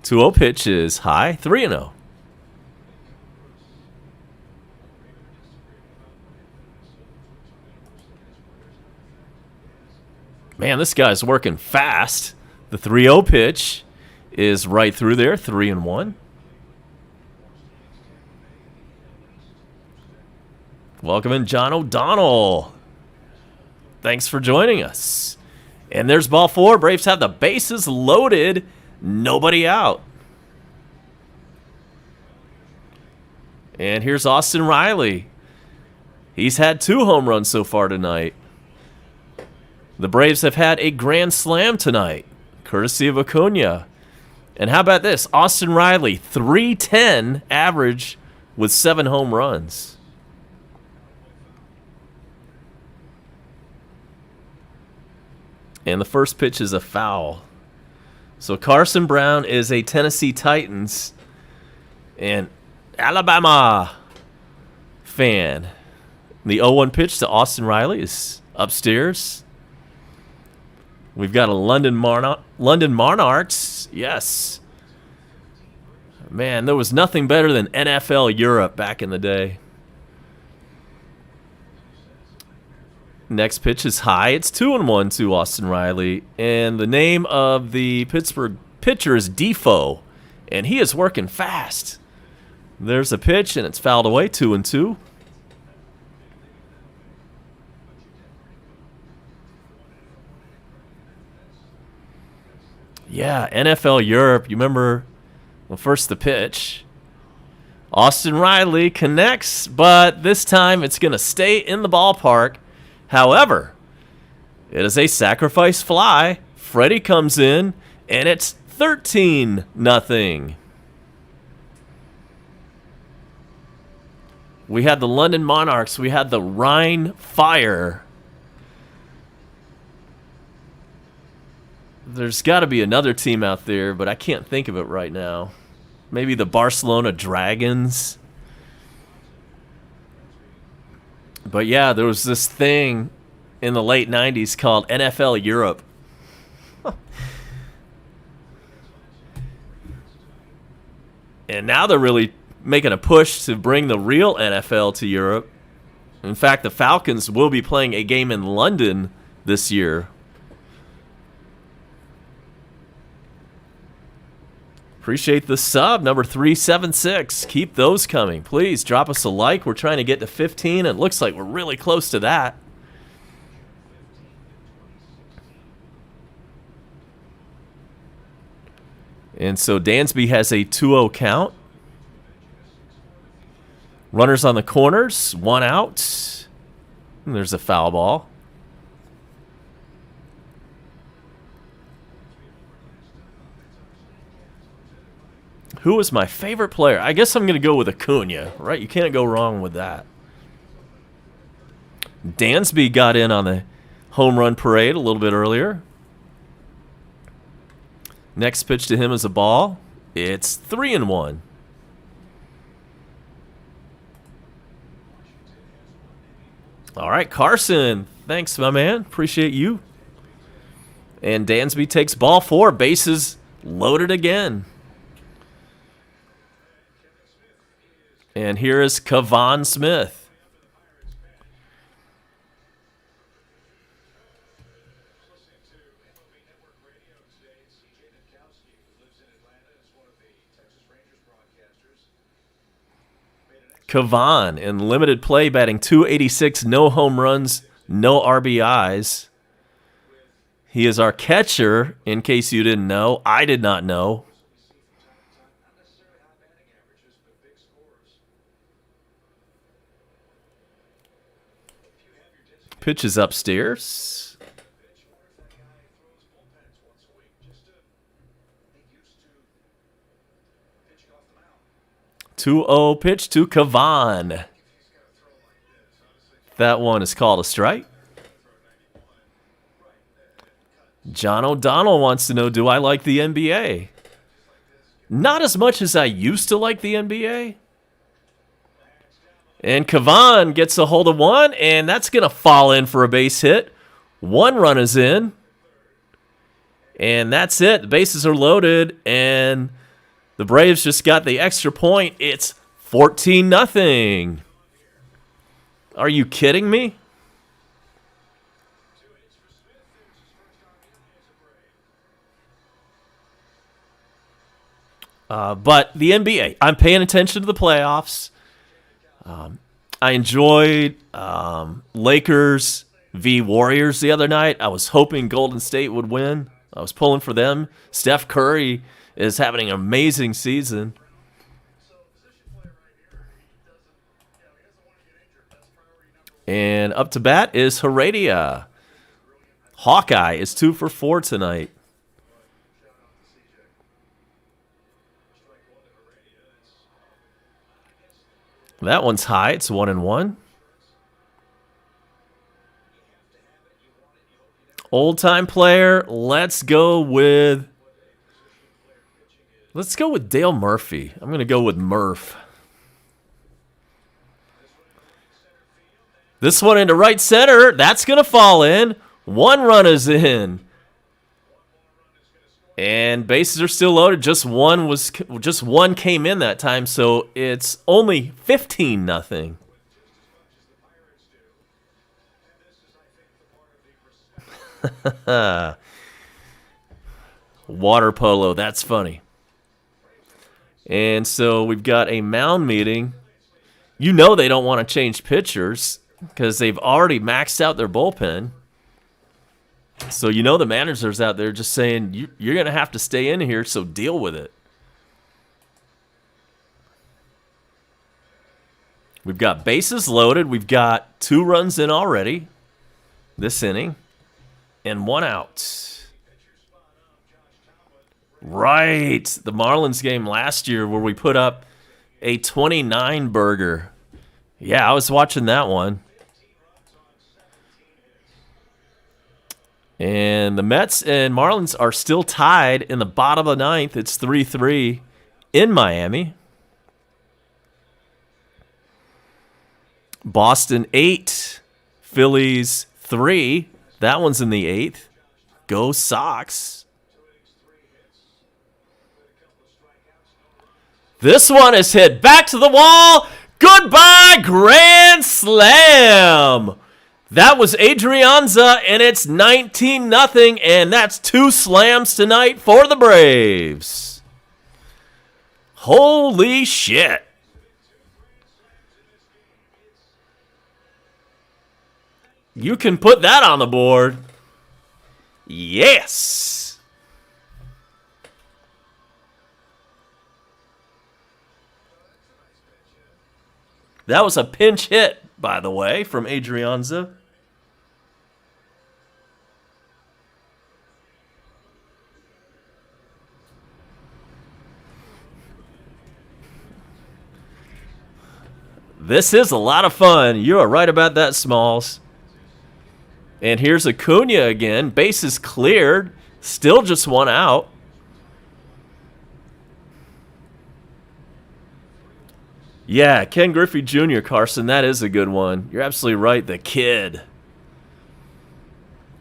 Two-0 pitch is high, 3-0. Man, this guy's working fast. The 3-0 pitch is right through there, 3-1. Welcome in, John O'Donnell. Thanks for joining us. And there's ball 4. Braves have the bases loaded. Nobody out. And here's Austin Riley. He's had 2 home runs so far tonight. The Braves have had a grand slam tonight, courtesy of Acuna. And how about this? Austin Riley, .310 average with 7 home runs. And the first pitch is a foul. So Carson Brown is a Tennessee Titans and Alabama fan. The 0-1 pitch to Austin Riley is upstairs. We've got a London Monarchs. Yes. Man, there was nothing better than NFL Europe back in the day. Next pitch is high. It's 2-1 to Austin Riley. And the name of the Pittsburgh pitcher is Defoe. And he is working fast. There's a pitch, and it's fouled away, 2-2. Yeah, NFL Europe. You remember, well, first the pitch. Austin Riley connects, but this time it's going to stay in the ballpark. However, it is a sacrifice fly. Freddie comes in, and it's 13-0. We had the London Monarchs. We had the Rhine Fire. There's got to be another team out there, but I can't think of it right now. Maybe the Barcelona Dragons. But yeah, there was this thing in the late 90s called NFL Europe. And now they're really making a push to bring the real NFL to Europe. In fact, the Falcons will be playing a game in London this year. Appreciate the sub, number 376. Keep those coming. Please drop us a like. We're trying to get to 15. It looks like we're really close to that. And so Dansby has a 2-0 count. Runners on the corners, one out. And there's a foul ball. Who is my favorite player? I guess I'm going to go with Acuna, right? You can't go wrong with that. Dansby got in on the home run parade a little bit earlier. Next pitch to him is a ball. It's 3-1. All right, Carson. Thanks, my man. Appreciate you. And Dansby takes ball 4. Bases loaded again. And here is Kevon Smith. Kevon in limited play, batting .286, no home runs, no RBIs. He is our catcher, in case you didn't know. I did not know. Pitch is upstairs. 2-0 pitch to Kevon. That one is called a strike. John O'Donnell wants to know, do I like the NBA? Not as much as I used to like the NBA. And Kevon gets a hold of one, and that's going to fall in for a base hit. 1 run is in. And that's it. The bases are loaded, and the Braves just got the extra point. It's 14-0. Are you kidding me? But the NBA, I'm paying attention to the playoffs. I enjoyed Lakers v. Warriors the other night. I was hoping Golden State would win. I was pulling for them. Steph Curry is having an amazing season. And up to bat is Heredia. Hawkeye is 2 for 4 tonight. That one's high. It's 1-1. Old-time player. Let's go with Dale Murphy. I'm going to go with Murph. This one into right center. That's going to fall in. 1 run is in. And bases are still loaded. Just one came in that time, so it's only 15-0. Water polo, that's funny. And so we've got a mound meeting. You know they don't want to change pitchers because they've already maxed out their bullpen. So the managers out there just saying, you're going to have to stay in here, so deal with it. We've got bases loaded. We've got 2 runs in already this inning and 1 out. Right. The Marlins game last year where we put up a 29 burger. Yeah, I was watching that one. And the Mets and Marlins are still tied in the bottom of the 9th. It's 3-3 in Miami. Boston 8, Phillies 3. That one's in the 8th. Go Sox. This one is hit back to the wall. Goodbye, grand slam. That was Adrianza, and it's 19-0, and that's 2 slams tonight for the Braves. Holy shit. You can put that on the board. Yes. That was a pinch hit, by the way, from Adrianza. This is a lot of fun. You are right about that, Smalls. And here's Acuna again. Bases cleared. Still just 1 out. Yeah, Ken Griffey Jr., Carson. That is a good one. You're absolutely right. The kid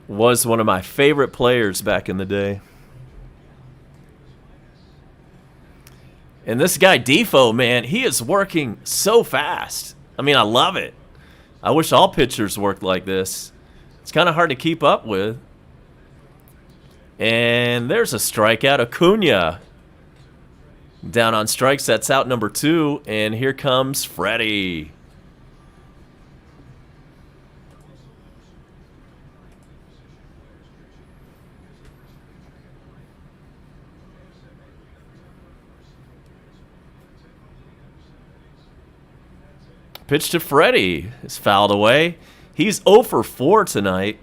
was one of my favorite players back in the day. And this guy, Defoe, man, he is working so fast. I mean, I love it. I wish all pitchers worked like this. It's kind of hard to keep up with. And there's a strikeout. Acuna down on strikes. That's out number 2. And here comes Freddie. Pitch to Freddie is fouled away. He's 0 for 4 tonight.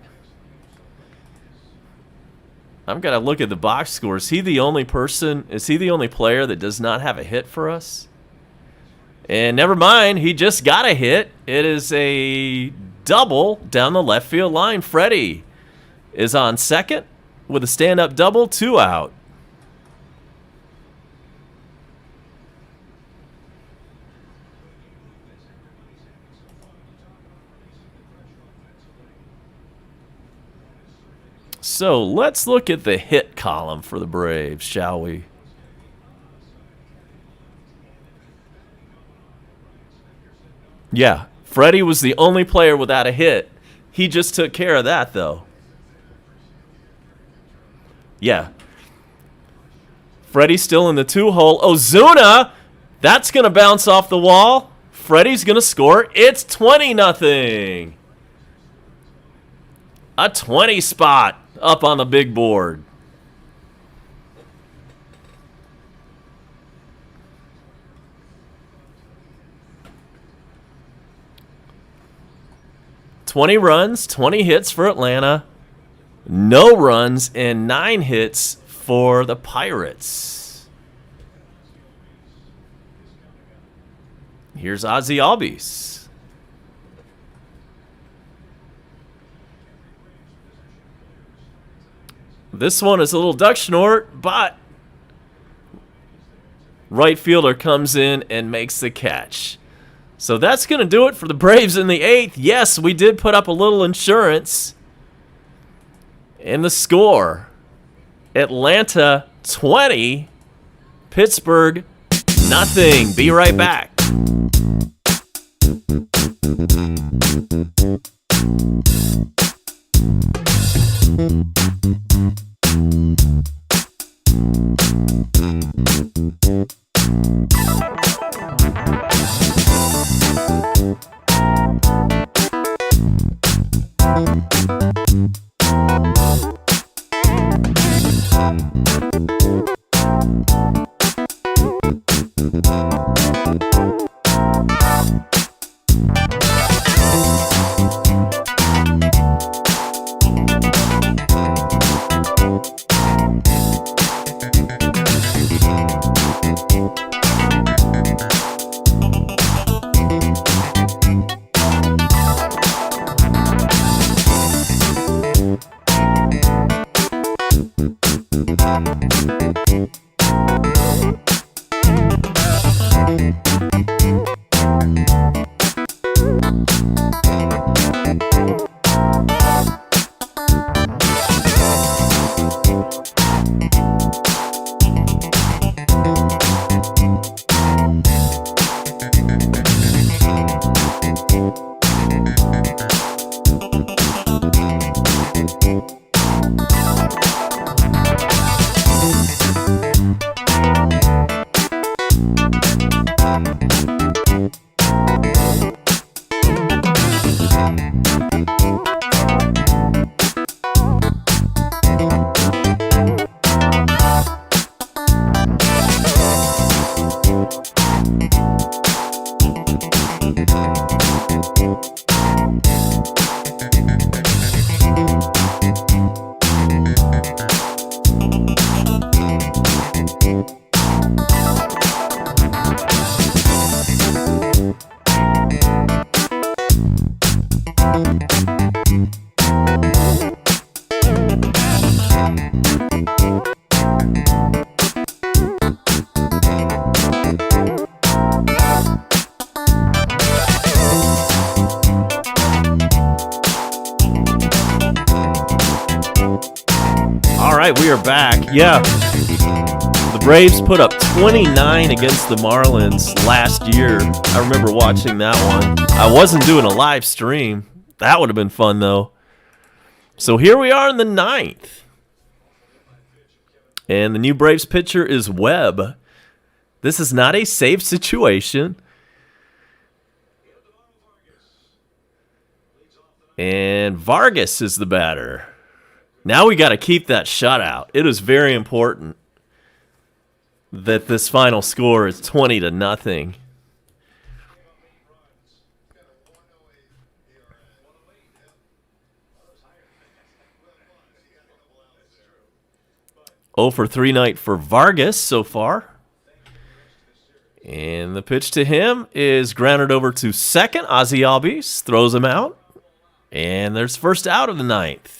I'm going to look at the box score. Is he the only player that does not have a hit for us? And never mind, he just got a hit. It is a double down the left field line. Freddie is on second with a stand-up double, 2 out. So let's look at the hit column for the Braves, shall we? Yeah, Freddie was the only player without a hit. He just took care of that, though. Yeah. Freddie's still in the 2-hole. Ozuna, that's going to bounce off the wall. Freddie's going to score. It's 20-0. A 20 spot up on the big board. $20 runs, 20 hits for Atlanta. No runs and 9 hits for the Pirates. Here's Ozzy Albies. This one is a little duck snort, but right fielder comes in and makes the catch. So that's going to do it for the Braves in the 8th. Yes, we did put up a little insurance. And the score, Atlanta 20, Pittsburgh nothing. Be right back. right, we are back. Yeah, the Braves put up 29 against the Marlins last year. I remember watching that one. I wasn't doing a live stream. That would have been fun, though. So here we are in the 9th. And the new Braves pitcher is Webb. This is not a safe situation. And Vargas is the batter. Now we got to keep that shutout. It is very important that this final score is 20-0. Oh for 3 night for Vargas so far. And the pitch to him is grounded over to second. Ozzie Albies throws him out. And there's first out of the 9th.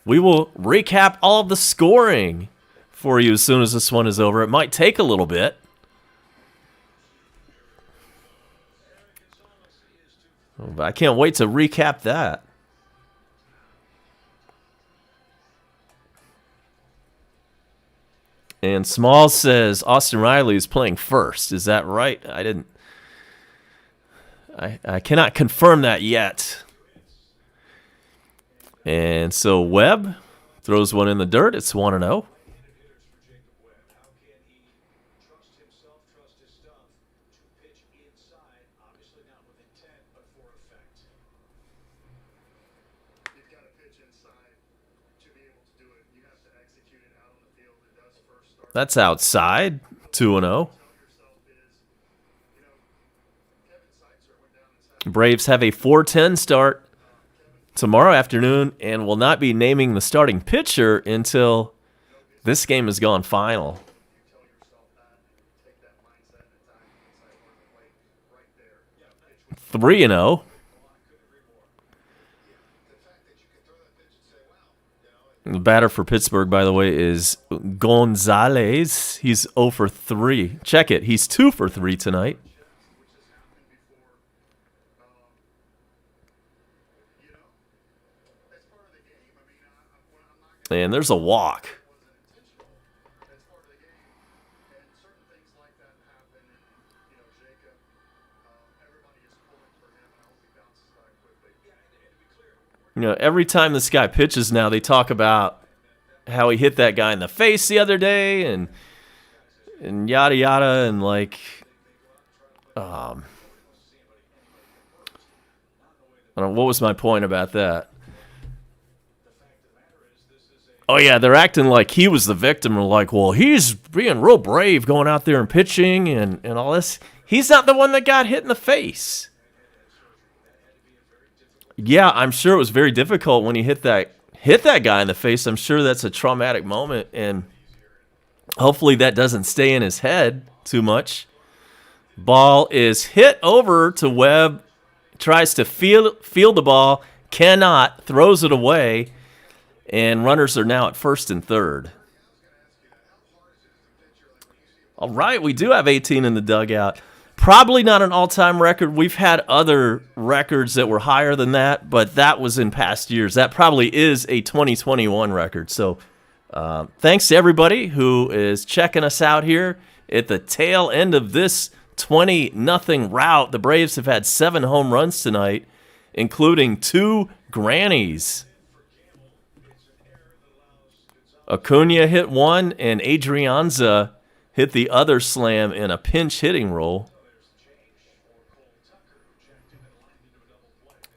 We will recap all of the scoring for you as soon as this one is over. It might take a little bit. But I can't wait to recap that. And Smalls says Austin Riley is playing first. Is that right? I cannot confirm that yet. And so Webb throws one in the dirt. It's 1-0. That's outside. 2-0. Braves have a 4:10 start tomorrow afternoon and will not be naming the starting pitcher until this game has gone final. 3-0. The batter for Pittsburgh, by the way, is Gonzalez. He's 0 for 3. Check it. He's 2 for 3 tonight. And there's a walk. You know, every time this guy pitches now, they talk about how he hit that guy in the face the other day and yada yada and like I don't know, what was my point about that? Oh, yeah, they're acting like he was the victim. Or like, well, he's being real brave going out there and pitching and all this. He's not the one that got hit in the face. Yeah, I'm sure it was very difficult when he hit that guy in the face. I'm sure that's a traumatic moment, and hopefully that doesn't stay in his head too much. Ball is hit over to Webb. Tries to field the ball. Cannot. Throws it away. And runners are now at first and third. All right, we do have 18 in the dugout. Probably not an all-time record. We've had other records that were higher than that, but that was in past years. That probably is a 2021 record. So thanks to everybody who is checking us out here at the tail end of this 20-0 rout. The Braves have had 7 home runs tonight, including 2 grannies. Acuna hit one, and Adrianza hit the other slam in a pinch hitting roll.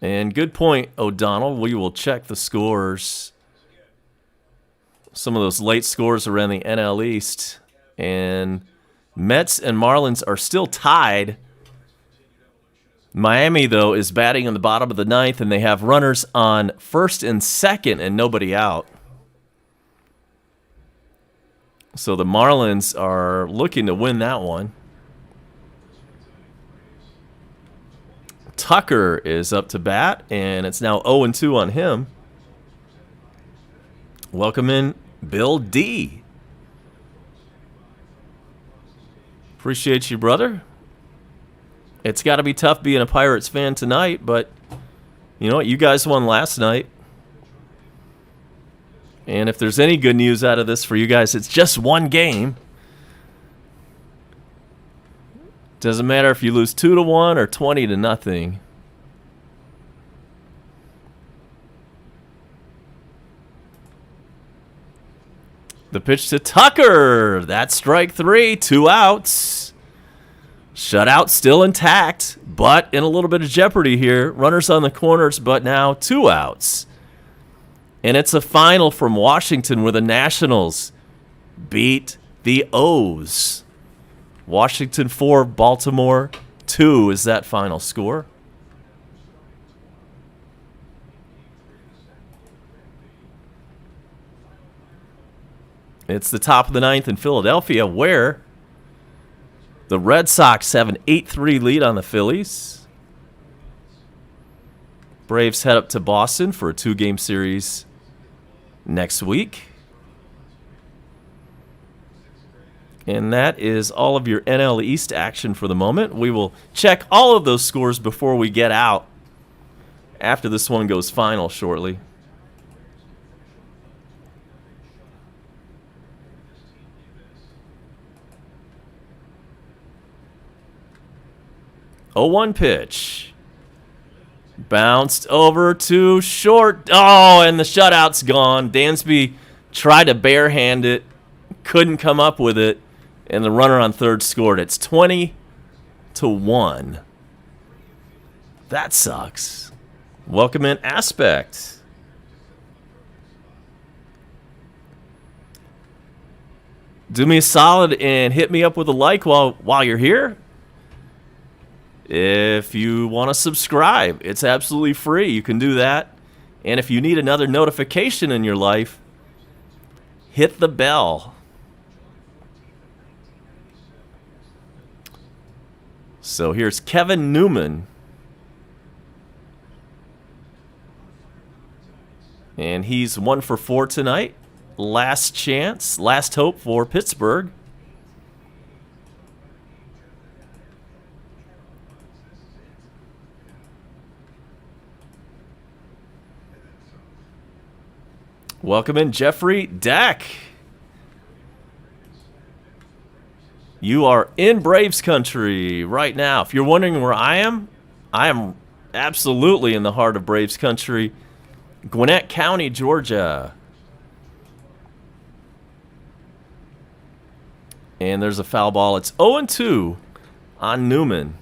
And good point, O'Donnell. We will check the scores. Some of those late scores around the NL East. And Mets and Marlins are still tied. Miami, though, is batting in the bottom of the 9th, and they have runners on first and second and nobody out. So the Marlins are looking to win that one. Tucker is up to bat, and it's now 0-2 on him. Welcome in Bill D. Appreciate you, brother. It's got to be tough being a Pirates fan tonight, but you know what? You guys won last night. And if there's any good news out of this for you guys, it's just one game. Doesn't matter if you lose 2-1 or 20-0. The pitch to Tucker. That's strike 3. 2 outs. Shutout still intact, but in a little bit of jeopardy here. Runners on the corners, but now 2 outs. And it's a final from Washington where the Nationals beat the O's. Washington 4, Baltimore 2 is that final score. It's the top of the 9th in Philadelphia, where the Red Sox have an 8-3 lead on the Phillies. Braves head up to Boston for a 2-game series next week. And that is all of your NL East action for the moment. We will check all of those scores before we get out after this one goes final shortly. Oh, 1 pitch. Bounced over to short. Oh, and the shutout's gone. Dansby tried to barehand it. Couldn't come up with it. And the runner on third scored. It's 20-1. That sucks. Welcome in Aspect. Do me a solid and hit me up with a like while you're here. If you want to subscribe, it's absolutely free. You can do that. And if you need another notification in your life, hit the bell. So here's Kevin Newman. And he's 1 for 4 tonight. Last chance, last hope for Pittsburgh. Welcome in, Jeffrey Deck. You are in Braves country right now. If you're wondering where I am absolutely in the heart of Braves country. Gwinnett County, Georgia. And there's a foul ball. It's 0-2 on Newman.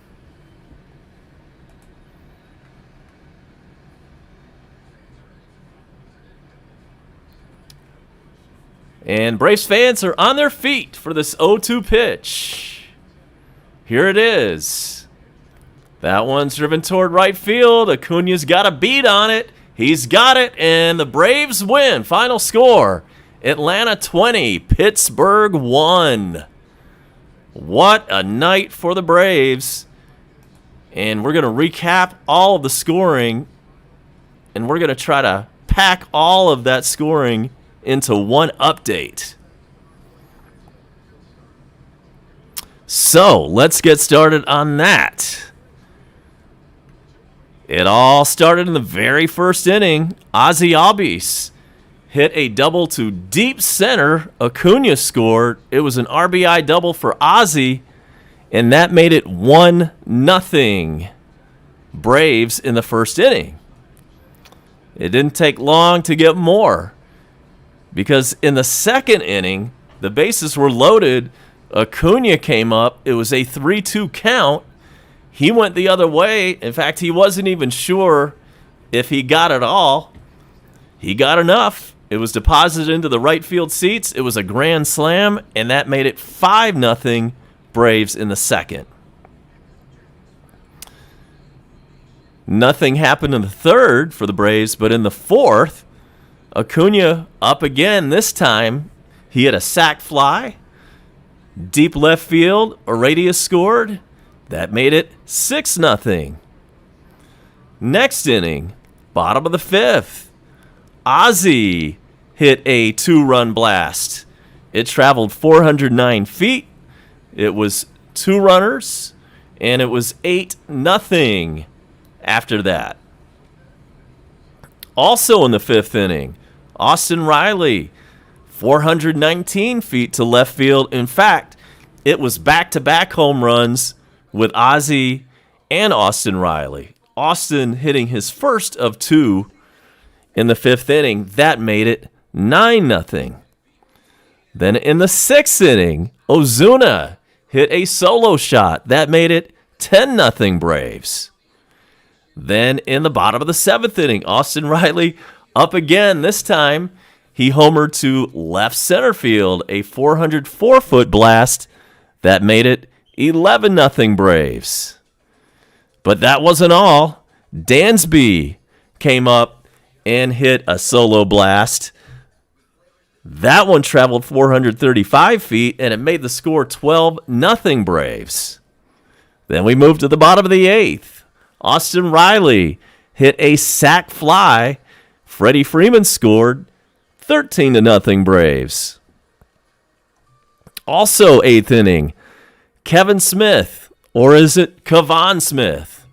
And Braves fans are on their feet for this 0-2 pitch. Here it is. That one's driven toward right field. Acuna's got a beat on it. He's got it, and the Braves win. Final score, Atlanta 20, Pittsburgh 1. What a night for the Braves. And we're going to recap all of the scoring, and we're going to try to pack all of that scoring into one update. So let's get started on that. It all started in the very first inning. Ozzie Albies hit a double to deep center. Acuna scored. It was an RBI double for Ozzie, and that made it 1-0 Braves in the first inning. It didn't take long to get more, because in the second inning, the bases were loaded. Acuna came up. It was a 3-2 count. He went the other way. In fact, he wasn't even sure if he got it all. He got enough. It was deposited into the right field seats. It was a grand slam, and that made it 5-0 Braves in the second. Nothing happened in the third for the Braves, but in the fourth, Acuna up again this time. He hit a sac fly. Deep left field, Arradius scored. That made it 6-0. Next inning, bottom of the fifth, Ozzie hit a 2-run blast. It traveled 409 feet. It was 2 runners, and it was 8-0 after that. Also in the fifth inning, Austin Riley, 419 feet to left field. In fact, it was back-to-back home runs with Ozzie and Austin Riley. Austin hitting his first of two in the fifth inning. That made it 9-0. Then in the sixth inning, Ozuna hit a solo shot. That made it 10-0 Braves. Then in the bottom of the seventh inning, Austin Riley up again. This time, he homered to left center field, a 404-foot blast. That made it 11-0 Braves. But that wasn't all. Dansby came up and hit a solo blast. That one traveled 435 feet, and it made the score 12-0 Braves. Then we moved to the bottom of the eighth. Austin Riley hit a sac fly. Freddie Freeman scored 13-0 Braves. Also eighth inning, Kevin Smith, or is it Kevon Smith?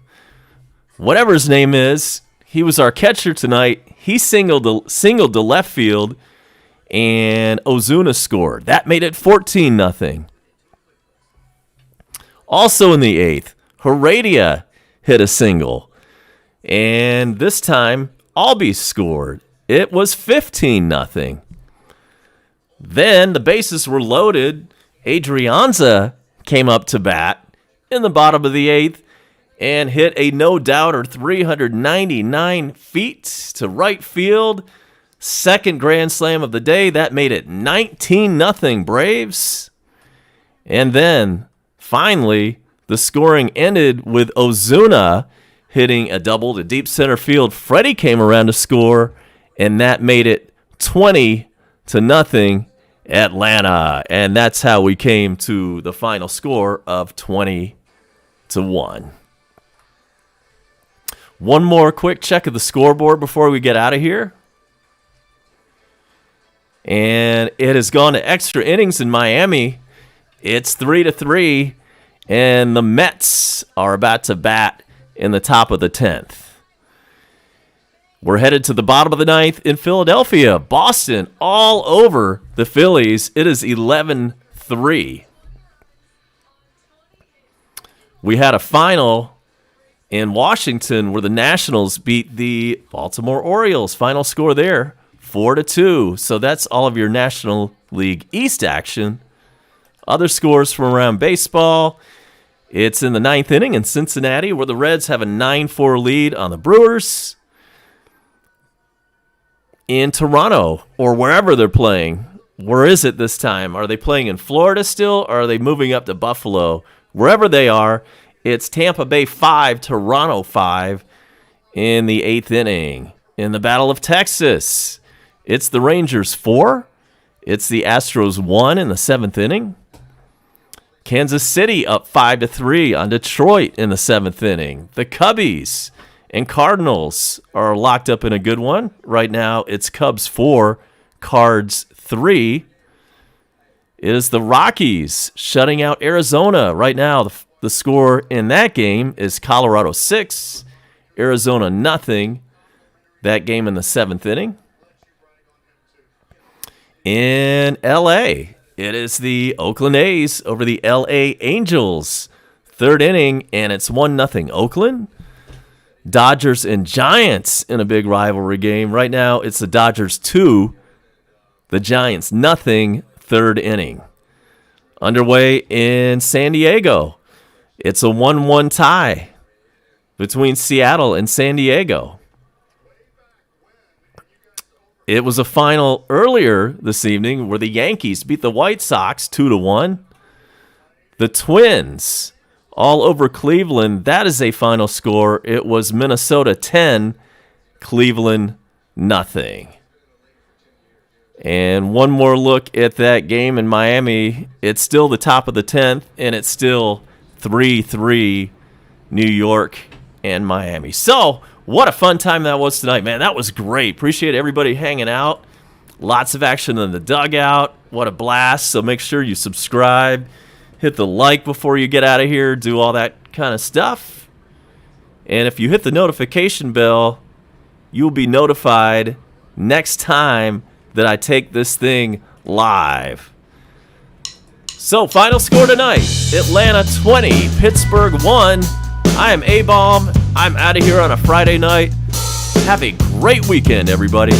Whatever his name is, he was our catcher tonight. He singled to left field, and Ozuna scored. That made it 14-0. Also in the eighth, Heredia hit a single. And this time, Albies scored. It was 15-0. Then the bases were loaded. Adrianza came up to bat in the bottom of the eighth and hit a no-doubter 399 feet to right field. Second grand slam of the day. That made it 19-0 Braves. And then, finally, the scoring ended with Ozuna hitting a double to deep center field. Freddie came around to score, and that made it 20-0 Atlanta. And that's how we came to the final score of 20-1. One more quick check of the scoreboard before we get out of here. And it has gone to extra innings in Miami. It's 3-3, and the Mets are about to bat in the top of the 10th. We're headed to the bottom of the ninth in Philadelphia. Boston all over the Phillies. It is 11-3. We had a final in Washington where the Nationals beat the Baltimore Orioles. Final score there, 4-2. So that's all of your National League East action. Other scores from around baseball. It's in the ninth inning in Cincinnati where the Reds have a 9-4 lead on the Brewers. In Toronto, or wherever they're playing. Where is it this time? Are they playing in Florida still, or are they moving up to Buffalo? Wherever they are, it's Tampa Bay 5, Toronto 5 in the eighth inning. In the Battle of Texas, it's the Rangers 4. It's the Astros 1 in the seventh inning. Kansas City up 5-3 on Detroit in the seventh inning. The Cubbies and Cardinals are locked up in a good one. Right now, it's Cubs 4, Cards 3. It is the Rockies shutting out Arizona. Right now, the score in that game is Colorado 6, Arizona nothing. That game in the seventh inning. In L.A., it is the Oakland A's over the L.A. Angels. Third inning, and it's 1-0 Oakland. Dodgers and Giants in a big rivalry game. Right now, it's the Dodgers 2, the Giants nothing, third inning. Underway in San Diego. It's a 1-1 tie between Seattle and San Diego. It was a final earlier this evening where the Yankees beat the White Sox 2-1. The Twins all over Cleveland. That is a final score. It was Minnesota 10, Cleveland nothing. And one more look at that game in Miami. It's still the top of the 10th, and it's still 3-3 New York and Miami. So, what a fun time that was tonight, man. That was great. Appreciate everybody hanging out. Lots of action in the dugout. What a blast. So make sure you subscribe. Hit the like before you get out of here. Do all that kind of stuff. And if you hit the notification bell, you'll be notified next time that I take this thing live. So, final score tonight, Atlanta 20, Pittsburgh 1. I am A-Bomb. I'm out of here on a Friday night. Have a great weekend, everybody.